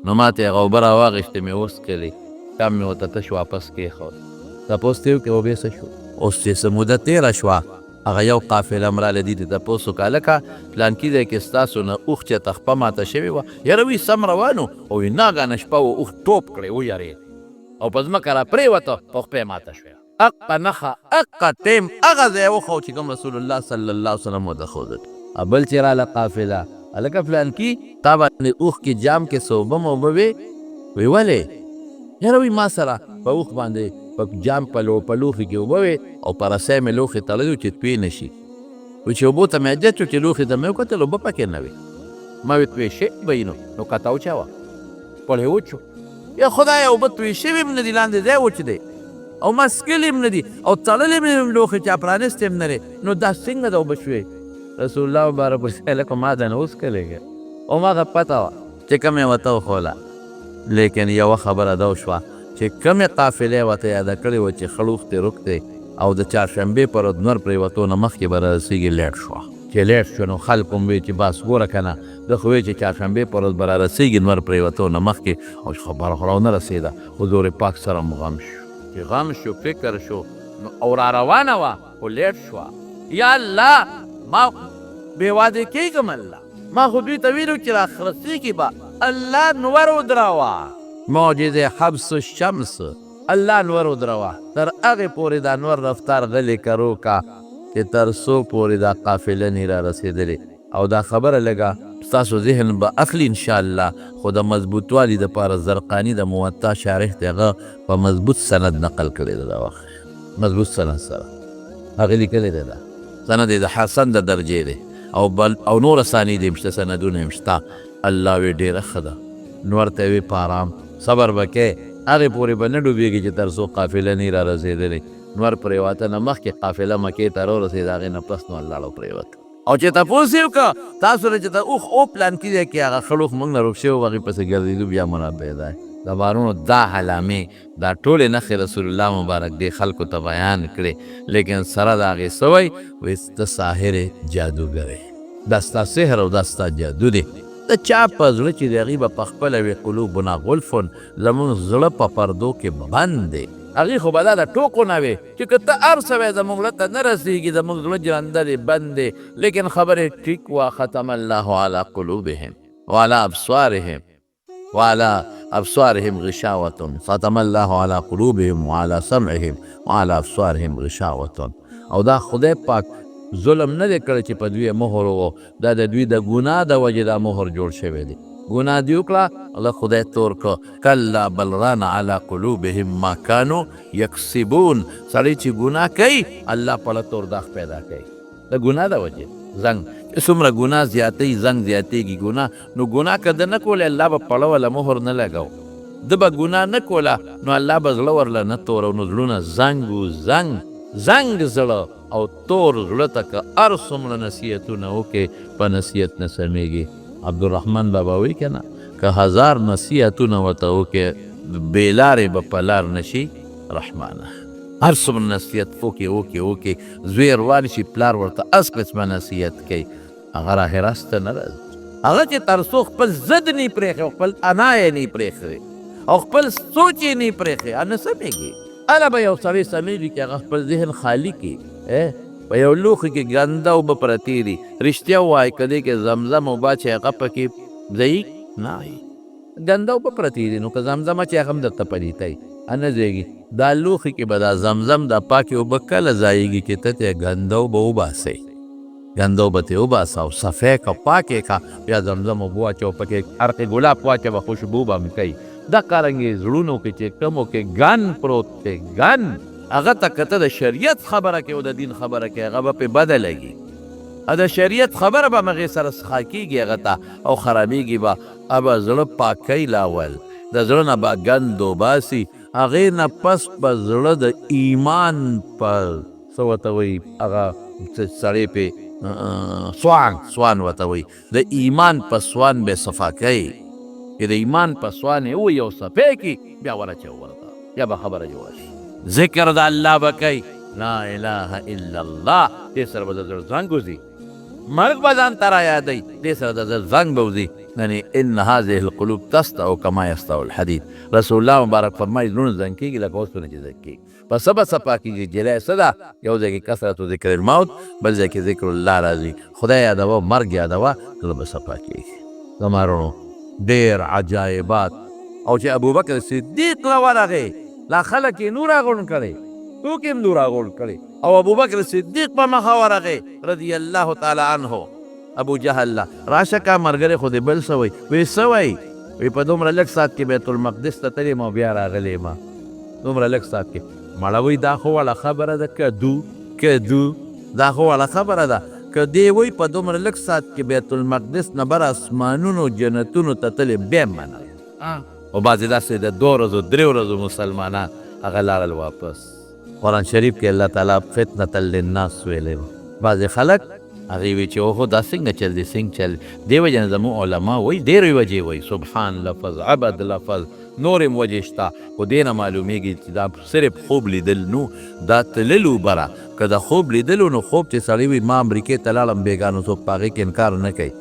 نو ما ته یې هغه اوبه راواغېستې مې وڅښلې جام مې ورته تش واپس کېښود تپوس ته یې وکړې اوبې څه شو اوس چې څه موده تېره شوه هغه یو قافله م راله دي ته تپوس وکړه هلکه پلانکي ځای کې ستاسو نه اوښ چېرته خپه ماته شوې وه یاره وی سم روان و او وي ناګانه شپه و اوښ ټوپ کړې ویرېد او په ځمکه را پرېوته په خپې ماته شوې اقا نخه اقا ټیم هغه ځای وښو چې کوم رسول الله صلی الله علیه وسلم ورته ښودل بل چې راله قافله هلکه پلانکي تا باندې اوښ کې جام کې څه اوبه موبه وې وی ولې یاره وی ما سره په اوښ باندې په جام په لوښي کې اوبه وې او په رسۍ مې لوښي تړلي وو چې توی نه شي وی چې اوبو ته مې عادت شو چې لوښي ته مې وکتل اوبه پکې نه وې ما وی توی شوې به یې نو کته وچوه پړې وچ شو یا خدایه اوبه توی شوې هم نه دي لاندې ځای وچ دی او ما څکلې هم نه دي او تړلې مې هم لوښي چا پرانیستې هم نه دی نو دا څنګه د اوبه شوې رسول الله مبارک ورته هلکه ما دا نه وڅکلې او ما ته پته وه چې کوم یې ورته وښوله لیکن یوه خبره دا وشوه چې کومې قافلې ورته یاده کړې وه چې خړ اوښ دې روک دی او د چهارشنبې پر ورځ نور پرېوتو نه مخکې به رارسېږي لیټ شوه چې لیټ شو نو خلکو هم وی چې بس ګوره که نه ده خو وی چې چهارشنبې پر ورځ به رارسېږي نور پرېوتو نه مخکې او خبره خو راونه رسېده حضور پاک سره م غم شو چې غم شو فکر شو او را روانه وه خو لیټ شوه یا الله ما بې واده کېږم الله ما خو دوی ته ویلو چې را خرڅېږي به الله نور ودراوه معجزې حبس الشمس الله نور ودراوه تر هغې پورې دا نور رفتار غلې کرو کا چې تر څو پورې دا قافله نه را رسېدلې او دا خبره لږه ستاسو ذهن به اخلي انشاءالله خو د مضبوطوالي دپاره زرقاني د موطا شارح دی هغه په مضبوط سند نقل کړی ده دا وخت مضبوط سند سره هغې لیکلی دی دا سند یې د حسن د درجې دی او نور اسانید هم شته سندونه هم شته الله وی ډېره ښه ده نو ورته وی په ارام صبر به کې هغې پورې به نه ډوبېږي چې تر څو قافله نه را رسېدلې نور پرېواته نه مخکې قافله مکې ته راورسېد هغې نه پس نو لاړو پرېوت او چې تپوس یې وکړه تاسو نه چې د اوښ او پلانکي ځای کې هغه خړ اوښ موږ نه روک شوي و هغې پسې ګرځېدو بیا منبه دی د بارونو دا علامې دا ټولې نښې رسول الله مبارک دې خلکو ته بیان کړې لیکن سره د هغې څه وایي وایي ته ساحر جادوګر دا ستا سحر او دا ستا جادو دی د چا په زړه چې د هغې به پخپله وي قلوبنا غلفن زمونږ زړه په پردو کې بند دی هغې خو به دا د ټوکو نه وې چې که ته هر څه وی زمونږ زړه ته نه رسېږي زمونږ زړه جرنده دی بند دی لیکن خبرې ټیک وه ختم الله علی قلوبهم وعلى أبصارهم غشاوة ختم الله على قلوبهم وعلى سمعهم وعلى أبصارهم غشاوة او دا خدای پاک ظلم نه دی کړی چې په دوی مهر و دا د دوی د ګناه د وجې دا مهر جوړ شوی دی ګناه دې وکړه الله خدای تور کړه کلا بل ران على قلوبهم ما كانوا یکسبون سړی چې ګناه کوي الله پړه تور داغ پیدا کوي د ګناه د وجې زنګ څومره ګناه زیاتوي زنګ زیاتېږي ګناه نو ګناه که ده نه کولی الله به پړه وله مهر نه لګو ده به ګناه نه کوله نو الله به زړه ورله نه تورو نو زړونه زنګ زړه او تور زړه ته که هر څومره نصیحتونه وکړې په نصیحت نه سمیږي عبدالرحمن بابا وایي که نه که 1000 نصیحتونه ورته وکړې بې لارې به په لار نشي رحمانه هر څومره نصیحت وکړې زوی روان شي پلار ورته هس قسمه نصیحت کوي هغه راه راسته نه راځي هغه چې تر څو خپل ضد نه پرېښي او خپل انا یې نه پرېښي او خپل سوچ یې نه پرېښي نه سمېږي هله به یو سړی سمېږي چې هغه خپل ذهن خالي کړي په یو لوښي کې ګنده اوبه پرتې دي رښتیا ووایي که دې کې زمزم اوبه چې هغه پکې ځایي نه وي ګنده اوبه پرتې دي نو که زمزمه چې هغه هم درته پلیتوي نه ځایږي دا لوښي کې به دا زمزم دا پاکې اوبه کله ځایږي چې ته ته ګنده اوبه وباسئ ګنده اوبه ترې وباسه او صفی که پاکې که بیا زمزم اوبه واچوه پکې عرق ګلاب واچوه خوشبو به مې کوي دغه رنګې زړونو کې چې کومو کې ګن پروت دی ګن هغه ته که ته د شریعت خبره کې او د دین خبره کې هغه به پې بده لګي د شریعت خبره به مغې سره څخه کېږي هغه ته او خرابېږي به به زړه پاکۍ لاول د زړه نه به ګند وباسي هغې نه پس به زړه د ایمان په څه ورته وایي هغه سړی پې سوان ورته وایي د ایمان په سوان به صفا کوي چې د ایمان په سوان یې ووایي او صفی کړي بیا ورچوي ورته بیا به خبره جوړه شي ذکر د الله به کوي لا اله الا الله دې سره به د زړه زنګ وځي مرګ به ځان ته رایادوي دې سره د زړه زنګ به وځي یعنې ان هذه القلوب تستع کما یستع الحدید رسول الله مبارک فرمایي زړونه زنګ کېږي لکه اوسپنه چې زنګ کېږي په څه به صفا کېږي جلی څه ده یو ځای کې کثرت و ذکر الموت بل ځای کې ذکر الله راځي خدای یادوه مرګ یادوه زړه به صفا کېږي زما وروڼو ډېر عجایبات او چې ابوبکر صدیق راورغې لا خلک یې نور راغونډ کړی څوک یې هم نور راغونډ کړی او ابوبکر صدیق په مخه ورغې رضی الله تعالی عنه ابو جهل لا راشه کا ملګری خو دې بل څه وایي وی څه وایي وی په دومره لږ ساعت کې بیت المقدس ته تللی ما بیا راغلی ما دومره لږ ساعت کې مړه وایي دا خو وړه خبره ده کدو دا خو وړه خبره ده که دې وایي په دومره لږ ساعت کې بیت المقدس نه بر اسمانونو جنتونو ته تللی بیا هم منل او بعضې داسې د 2 ورځو 3 ورځو مسلمانان هغه لاړل واپس قرآن شریف کې الله تعالی فتنة للناس ویلی بعضې خلک هغې وی چې اوهو دا څنګه چل دی څنګه چل دې وجې نه زموږ علما وایي ډېرې وجې وایي سبحان لفظ عبد لفظ نورې وجې شته خو دې نه معلومېږي چې دا صرف خوب لیدل نو دا تللو بره که د خوب لیدلو نو خوب چې سړی وي ما امریکې ته لاړم بېګانو څوک په هغې کې انکار نه کوي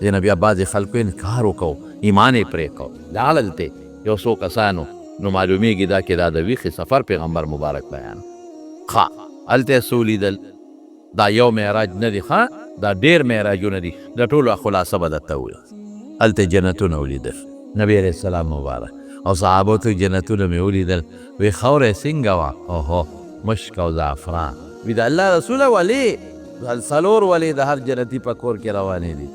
دې نه بیا بعضې خلکو انکار وکړو ایمان یې پرې کړو لاړل ته یو څو کسانو نو معلومېږي دا کې دا د ویښې سفر پیغمبر مبارک بیان ښه هلته یې څو لیدل دا یو معراج نه دی ښه دا ډېر معراجونه دي د ټولو خلاصه به درته ووایو هلته جنتونه ولیدل نبی علیه السلام مبارک او صحابو ته جنتونه مې ولیدل وی خاوره یې څنګه وه اوهو مشک او زعفران وی د الله رسوله ولې څلور ولې د هر جنتي په کور کې روانې دي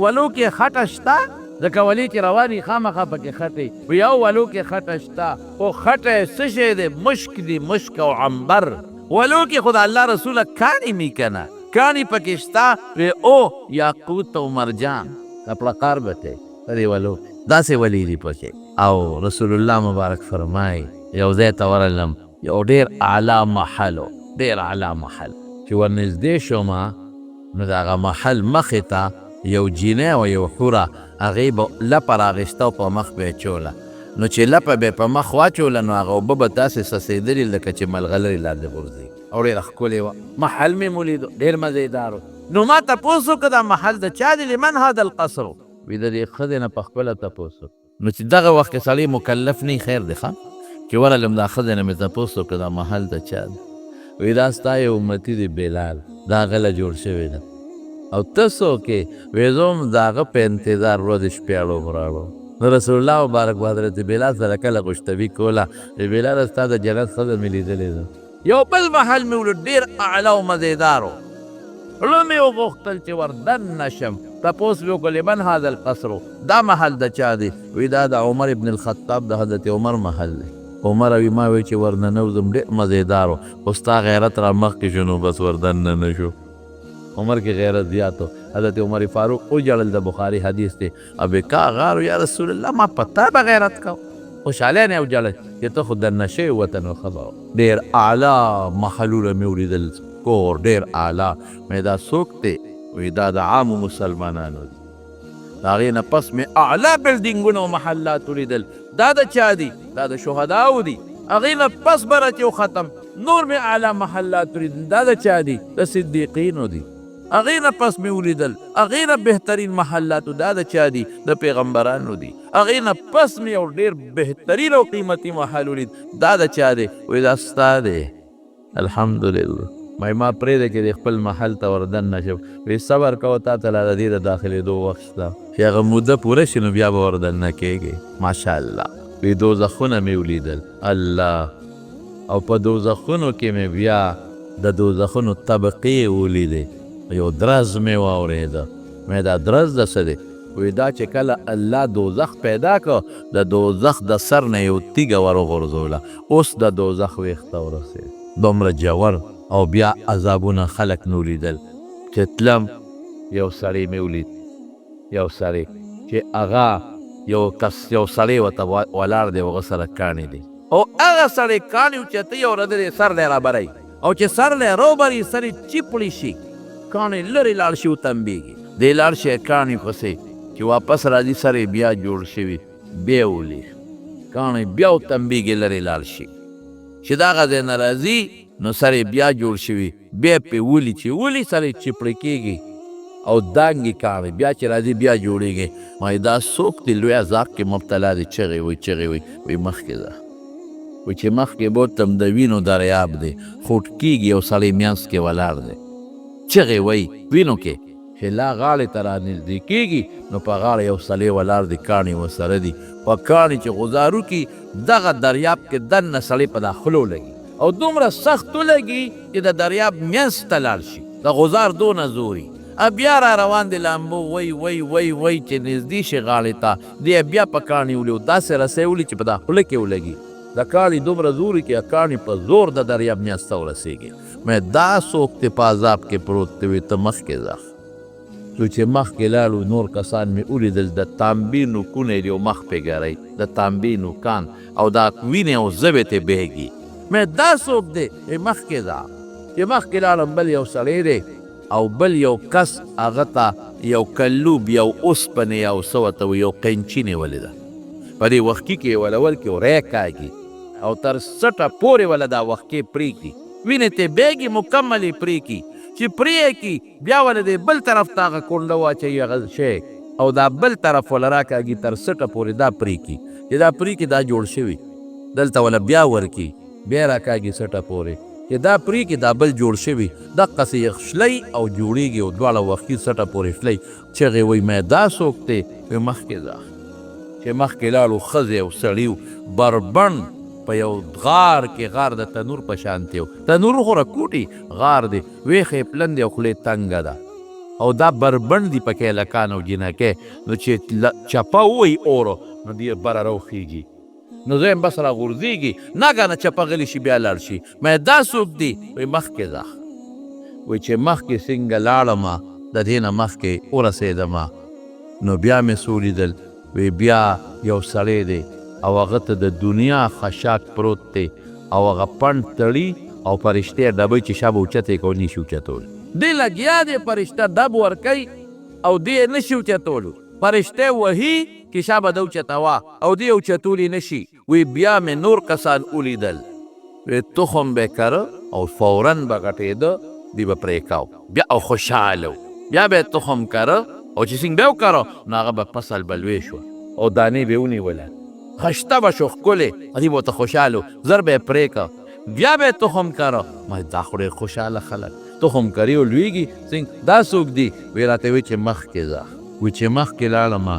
ولو کې خټه شته ځکه ولې چې رواني خامخا پکې خټې وی یو ولو کې خټه شته خو خټه یې څه شی دی مشک دی مشک او عنبر ولو کې خو د الله رسوله کاڼي مې که نه کاڼي پکې شته وی او یاقوت او مرجان کپړقار به دی په دې ولو داسې ولې دي پکې او رسول الله مبارک فرمایي یو ځای ته ورغلم یو ډېر اعلی محل ډېر اعلی محل چې ورنږدې شومه نو د هغه محل مخې ته یو جینۍ او یو حوره هغې به لپه راغېسته او په مخ به یې چوله نو چې لپه به یې په مخ واچوله نو هغه اوبه به داسې څڅېدلې لکه چې ملغلرې لاندې غورځي او ډېره ښکلې وه محل مې ولیدو ډېر مزېدار و نو ما تپوس وکړه دا محل د چا دی لمن هذا القصر وي د دې ښځې نه په خپله تپوس نو چې دغه وخت کې سړی مکلف نه خیر دی ښه چې ورغلم دا ښځې نه مې تپوس وکړه دا محل د چا دی وی دا ستا یو امتي دی بلال دا غله جوړ شوی ده او ته څوک یې وی زه هم د هغه په انتظار ورځې شپې اړوم راړو نو رسول الله مبارک حضرت بلال سره کله خوشطبي کوله بلاله ستا د جنت ښځه مې لیدلې ده یو بل محل مې ولید ډېر اعلی او مزېدار و زړه مې وغوښتل چې وردننه شم تپوس مې وکړل لمن هذا القصر دا محل د چا دی وی دا د عمر ابن الخطاب د حضرت عمر محل دی عمر وی ما وی چې ورننوځم ډېر مزېدار و خو ستا غیرت را مخکې شو نو بس وردننه شو عمر کې غیرت زیات و حضرت عمر فاروق وجړل د بخاري حدیث دی ابکا غارو یا رسول الله ما پتا به غیرت کو خوشحاله نه وجړل چې ته خو دننه شوی وطن و خبر ډېر اعلی محلونه مې ولیدل کور ډېر اعلی مې دا څوک دی وی دا د عامو مسلمانانو دي د هغې نه پس مې اعلی بلډینګونه او محلات ولیدل دا د چا دي دا د شهداو دي هغې نه پس به راته ختم نور مې اعلی محلات ولیدل دا د چا دي د صدیقینو دي هغې نه پس مې ولیدل هغې نه بهترین محلاتو دا د چا دي د پیغمبرانو دي هغې نه پس مې یو ډېر بهترین او قیمتي محل ولید دا د چا دی وی دا ستا دی الحمدلله ما پرېږده چې د خپل محل ته وردننه شم وی صبر کوه تا ته لا د دې د داخلېدو وخت شته چې هغه موده پوره شي نو بیا به وردننه کېږي ماشاءالله وی دوزخونه مې ولیدل الله او په دوزخونو کې مې بیا د دوزخونو طبقې ولیدې یو درز مې واورېده مې دا درز د څه دی وی دا چې کله الله دوزخ پیدا کړ د دوزخ د سر نه یو تیږه ور وغورځوله اوس د دوزخ ویښته ورسېد دومره جوور او بیا عذابونه خلک نو لیدل چې تلم یو سړی مې ولید یو سړی چې هغه یو کس یو سړی ورته ولاړ دی هغه سره کاڼی دی او هغه سړی کاڼی و چې ته یې ورته دی سر دی رابری او چې سر دی روبري سر یې چیپړی شي کاڼی لرې لاړ شي وتمبېږي دی لاړ شي کاڼي پسې چې واپس راځي سر یې بیا جوړ شوي بیا ولي کاڼی بیا وتمبېږي لرې لاړ شي چې دغه ځای نه راځي نو سر یې بیا جوړ شوي بیا پې ولي چې ولي سر یې چیپړی کېږي او دانګې کاڼی بیا چې راځي بیا جوړېږي وایي دا څوک دی لوی عذاب کې مبتلا دی چغې وایي چغې وایي مخکې ځه وایي چې مخکې بوتم د وینو دریاب دی خوټ کېږي یو سړی میانځ کې ولاړ دی چغې وایي وینو کې چې لا غاړې ته را نږدې کېږي نو په غاړه یو سړی ولاړ دی کاڼي ورسره دي په کاڼي چې غزار وکړي دغه دریاب کې دننه سړی په داخلو لګي او دومره سخت ولګي چې د دریاب منځ ته لاړ شي د غزار دونه زوري بیا را روان دی لامبو وی وی وی وی چې نږدې شي غاړې ته دی بیا په کاڼي ولي داسې رسۍ ولي چې په دا خوله کې ولګي د کاڼي دومره زوري کې کاڼي په زور د دریاب منځ ته ورسېږي مې دا څوک دی په عذاب کې پروت دی وایي ته مخکې ځه نو چې مخکې لاړو نور کسان مې ولیدل د تانبې نوکونه یې یو مخ پې ګرئ د تانبې نوکان او دا وینې او ژبې ته بهږي مې دا څوک دی مخکې ځه چې مخکې لاړم بل یو سړی دی او بل یو کس هغه ته یو کلوب یو اوسپنې یو څه ورته یو قینچي نیولې ده په دې وښکي کې یې ولول کې وری کاږي او تر سټه پورې وله دا وښکې پرېږدي وینې ته بهږي مکمل یې پرېږدي چې پرې کړي بیا وله دی بل طرف ته هغه کونډه واچوي هغه شی او دا بل طرف وله راکاږي تر سټه پورې دا پرېږدي چې دا پرېږدي دا جوړ شوي دلته وله بیا ورکړي بیا راکاږي سټه پورې چې دا پرېږدي دا بل جوړ شوي دقسې یې شلی او جوړېږي او دواړه وښکي سټه پورې شلی چغې وایي مې دا څوک دی وایي مخکې ځه چې مخکې لاړو ښځې او سړي بربند په یو غار کې غار د تنور په شانتې و تنور خو رکوټي غار دی ویښې پلن دی او خولې تنګه ده او دا بربند دي پکې لکان او جینکې نو چې چپه ووایي اورو نو دی بره راوخېږي نو زه یم بس را غورځېږي ناګانه چپه غلی شي بیا لاړ شي مې دا څوک دی وایي مخکې ځه وایي چې مخکې څنګه لاړمه د دې نه مخکې ورسېدمه نو بیا مې څه ولیدل وایي بیا یو سړی دی او هغه ته د دنیا خشاک پروت دی او هغه پنډ تړي او فرشتې ډبوي چې شابه اوچتې کو نشي اوچتول دی لګیا دی فرشته ډب ورکوي او دی یې نشي اوچتولو فرشتې وهي چې شابه ده اوچتوه او دی اوچتولی نشي وی بیا مې نور کسان ولیدل وی تخم به کره او فورا به غټېده دی به پرېکاو بیا او خوشحاله بیا به تخم کره او چې څنګه به وکره نو هغه به فصل به لوی شو او دانې به ونیوله خشته به شو ښکلې دی به ورته خوشحاله زر به یې پرېکه بیا به یې تخم کره ما دا خو ډېر خوشحاله خلک تخم کري او لویږي څنګه دا څوک دی وی راته وی چې مخکې ځه وی چې مخکې لاړمه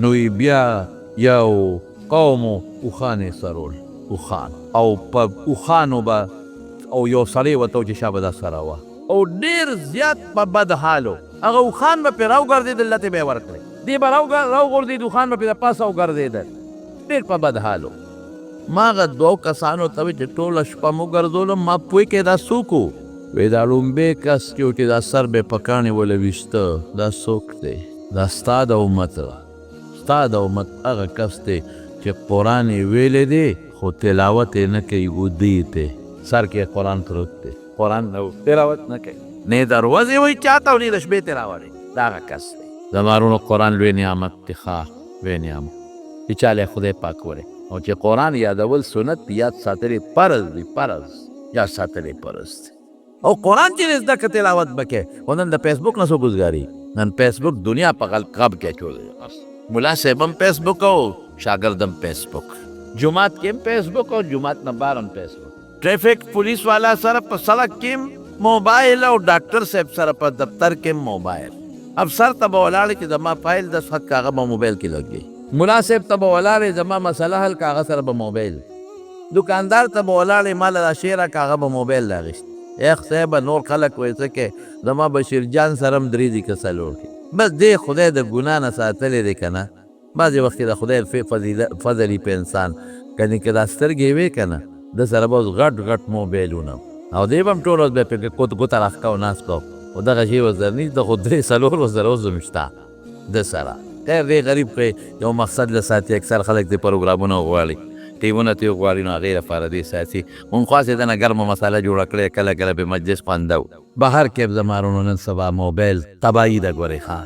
نو بیا یو قومو اوښان یې سرول اوښان او په اوښانو به او یو سړی ورته و چې شابه دا سره وه او ډېر زیات په بد حالو هغه اوښان به پرې راوګرځېدل لتې به یې ورکړې دی به راوغورځېد اوښان به پرې د پاسه وګرځېدل ډېر په بد حالو ما هغه دوو کسانو ته وی چې ټوله شپه مو ګرځولم ما پوه کې دا څوک و وی دا لومبی کس کې و چې دا سر به یې په کاڼې وله ویشته دا څوک دی دا ستا د امت ستا د امت هغه کس دی چې قرآن یې ویلی دی خو تلاوت یې نه کوي ودی ته سر کې قرآن پروت دی قرآن نه تلاوت نه کوي نه یې دروازې وایي چاته او نه یې د شپې تلاوت دا هغه کس دی زما وروڼو قرآن لوی نعمت دی ښه لوی نعمت چې چاله خدای پاک وره او چې قرآن یادول سنت یاد ساتلی فرض دی فرض یاد ساتلی فرض دی او قرآن چې زده که تلاوت بکې خو نن د فیسبوک نه څو ګزګاري نن فیسبوک دنیا په قاب کې اچولی ملا صاحب هم فیسبوک او شاګرد هم فیسبوک جماعت کې هم فیسبوک او جماعت نه بهر هم فیسبوک ټریفک پولیس والا سره په سړک کې موبایل او ډاکټر صاحب سره په دفتر کې موبایل افسر ته به ولاړې چې زما فایل دستخط کاغه به موبایل کې لګي ملا صاحب ته به ولاړې زما مسله حل کاغه سره به موبایل دکاندار ته به ولاړې مال دا شیره کاغه به موبایل راغشت یخ صاحب نور خلک وایي څه کې زما بشیر جان سره هم درې دي که څلور کې بس دې خدای د ګناه نه ساتلی دی که نه. بعضې وخت کې د خدای فضل وي په انسان، کنې که دا سترګې وې که نه ده سره به اوس غټ غټ موبایلونه او دی به هم ټول ورځ بیا پکې ګوته راښکه او ناست کو، خو دغه شی ورسره نشته، خو 3-4 ورسره اوس هم شته ده سره. خیر دی غریب خو یو مقصد له ساتي، اکثر خلک دې پروګرامونه غواړي، ټیمونه ترې غواړي، نو هغې لپاره دې ساتي. مونږ خاصې دنه ګرمه مساله جوړه کړې، کله کله پې مجلس خوندو. بهر کې زما وروڼو نن سبا موبایل تباهي ده. ګورې ښه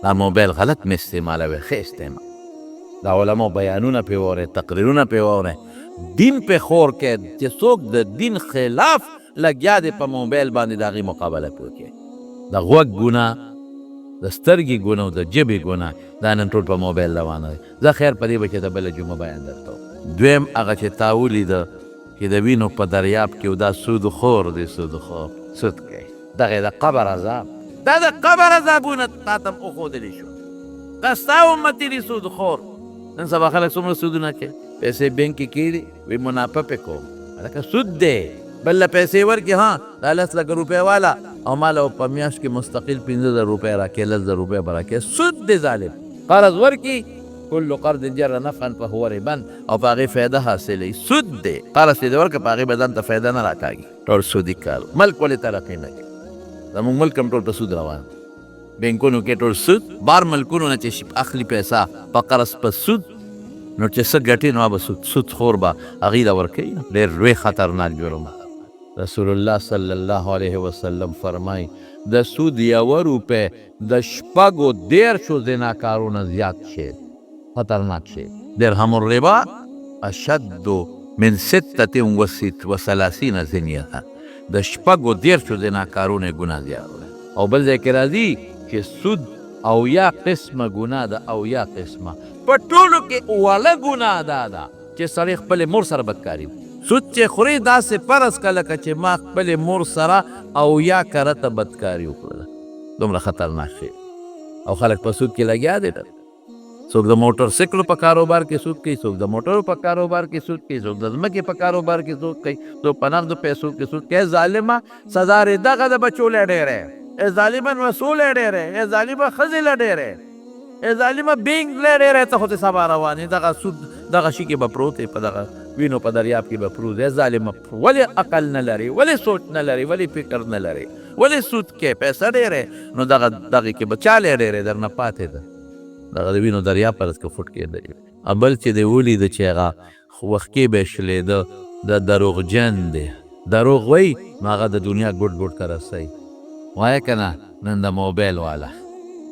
دا موبایل غلط مې استعمالوي، ښه استعمال. د علماء بیانونه پې واورئ، تقریرونه پې واورئ، دین پې خور کې چې څوک د دین خلاف لګیا دی په موبایل باندې د هغې مقابله پې وکړي. د غوږ ګناه، د سترګې ګناه او د ژبې ګناه دا نن ټول په موبایل روانه دی. زه خیر په دې به چې د بله جمعه بیان درته دویم هغه چې تا ولیده چې د وینو په دریاب کې دا سود خور دی، سود خور سود کوي، دغه د قبر عذاب، دا د قبر عذابونه تا ته وښودلی شو. دا ستا امتي دي سود خور. نن سبا خلک څومره سودونه کوي، پیسې بینک کې کېږي وایي منافع پې کوم، هلکه سود دی. بل له پیسې ورکړي، ها دا 10 لکه روپۍ والا او ما له په میاشت کې مستقل 15,000 روپۍ راکړي، 10,000 روپۍ به راکړي، سود دی ظالم. قرض ورکړي، کل قرض جر نفعا فهو ربا، او په هغې فایده حاصلوي، سود دی. قرض چې دې ورکړه په هغې به ځان ته فایده نه راکاږي، ټول سودي کار. ملک ولې ترقي نه کوي؟ زموږ ملک هم ټول په سود روان، بینکونو کې ټول سود، بار ملکونو نه چې اخلي پیسه په قرض په سود، نو چې څه ګټي نو به سود خور به هغې له ورکوي. ډېر لوی خطرناک جرم. رسول الله صلی الله علیه وسلم فرمایي د سود 1 روپۍ د 10 زناکارونه زیات شي، خطرناک شي. درهم الربا اشد من 36 زنیه، د 10 زناکارونه ګناه زیات. او بل ځای کې راځي چې سود او یا قسمه ګناه ده، او یا قسمه په ټولو کې اوله ګناه دا ده چې سړی خپلې مور سره بدکاري. سود چې خوري داسې فرض کړه لکه چې ما خپلې مور سره او یا کره ته بدکاري وکړله. دومره خطرناک شی. او خلک په سود کې لګیا دي. څوک د موټر سیکلو په کاروبار کې سود کوي، څوک د موټرو په کاروبار کې سود کوي، څوک د ځمکې په کاروبار کې سود کوي، څوک په نغدو پیسو کې سود کوي. ظالمه سزا دې دغه د بچو له ډېرې، ظالمه مسؤل ډېرې، ظالمه ښځې له ډېرې، ظالمه بینګ له ډېرې. ته خو ته سبا روانې دغه سود دغه شي کې به پروت دی، په دغه وینو په دریاب کې به پروت دی. ظالمه ولې عقل نه لري، ولې سوچ نه لري، ولې فکر نه لري، ولې سود کې پیسه ډېرې، نو دغه کې به چاله ډېرې درنه پاتې ده. دغه د وینو دریاب پر که فوټ کېدی. بل چې دی ولیده چې هغه وښکې به یې شلېده، د دروغجن دی. دروغ وایي نو هغه د دنیا ګوټ ګوټ ته رسوي. وایه که نه نن د موبایل والا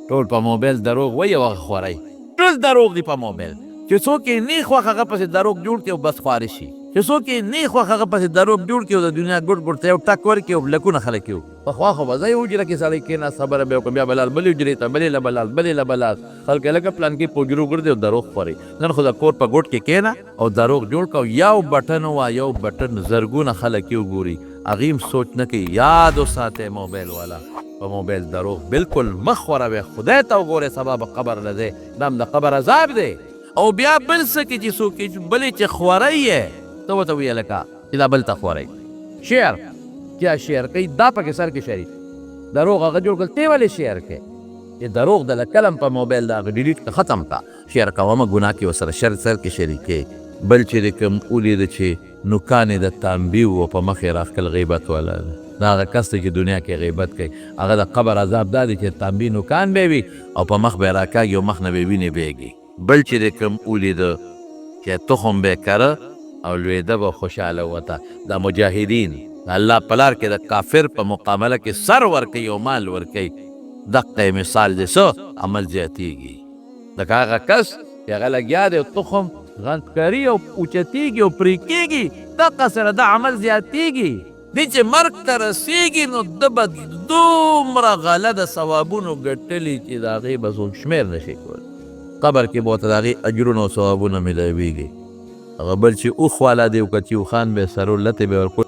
ټول په موبایل دروغ وایي او هغه خوروي. ټول دروغ دی په موبایل. چې څوک یې نه خوښ هغه پسې دروغ جوړ کړي او بس خواره شي، چې څوک یې نه خوښ هغه پسې دروغ جوړ کړي او د دنیا ګوټ ګوټ ته یو ټک ورکړي او لکونه خلک یې پخوا خو به ځای حجره کې سړی کېناست، خبره به یې وکړه، بیا بلال بلې حجرې ته، بلې له بلال، بلې له بلال، خلک یې لکه پلان کې په حجرو ګرځي او دروغ خوري. نن خو د کور په ګوټ کې کېنه او دروغ جوړ کړه. یو بټن وه، یو بټن زرګونه خلک یې وګوري، هغې هم سوچ نه کوي. یاد وساتئ موبایل والا، په موبایل دروغ بالکل مه خوروئ. خدای ته وګورئ، سبا به قبر له ځئ، دا هم د قبر عذاب دی. او بیا بل څه کې چې څوک بلې چې خوری یې ته ورته ویې لکه چې دا بل ته خوری شعر کیا شعر کوي، دا پکې سر کې شریک دروغ هغه جوړ کړل. ته ولې شعر کوې؟ چې دروغ د کلم په موبایل د هغه ډیلیټ که ختم کا، شعر کومه ګناه کې ورسره سر کې شریکې. بل چې د کوم ولیده چې نوکانې د تانبي و په مخ یې راښکل غیبت والا ده، دا هغه کس دی چې دنیا کې غیبت کوي، هغه د قبر عذاب دا دی چې تانبي نوکان به وي او په مخ به یې راکاږي او مخ نه به وینې بهیږي. بل چې د کوم ولیده چې تخم به کره او لویده به خوشحاله وته. دا مجاهدین الله په لار کې د کافر په مقابله کې سر ورکوي او مال ورکوي. دقه مثال دی څه عمل زیاتېږي. لکه هغه کس چې هغه لګیا دی تخم غنت کوي او اوچتېږي او پرې کېږي، دقه سره د عمل زیاتېږي. دی چې مرګ ته رسېږي نو ده به دومره غله د ثوابونو ګټلي چې د هغې به څوک شمېر نه شي کولی. قبر کې به ورته د هغې اجرونه او ثوابونه میلاویږي. هغه بل چې اوښ والا دی او که چې اوښان به یې سرو لتې به یې ورکول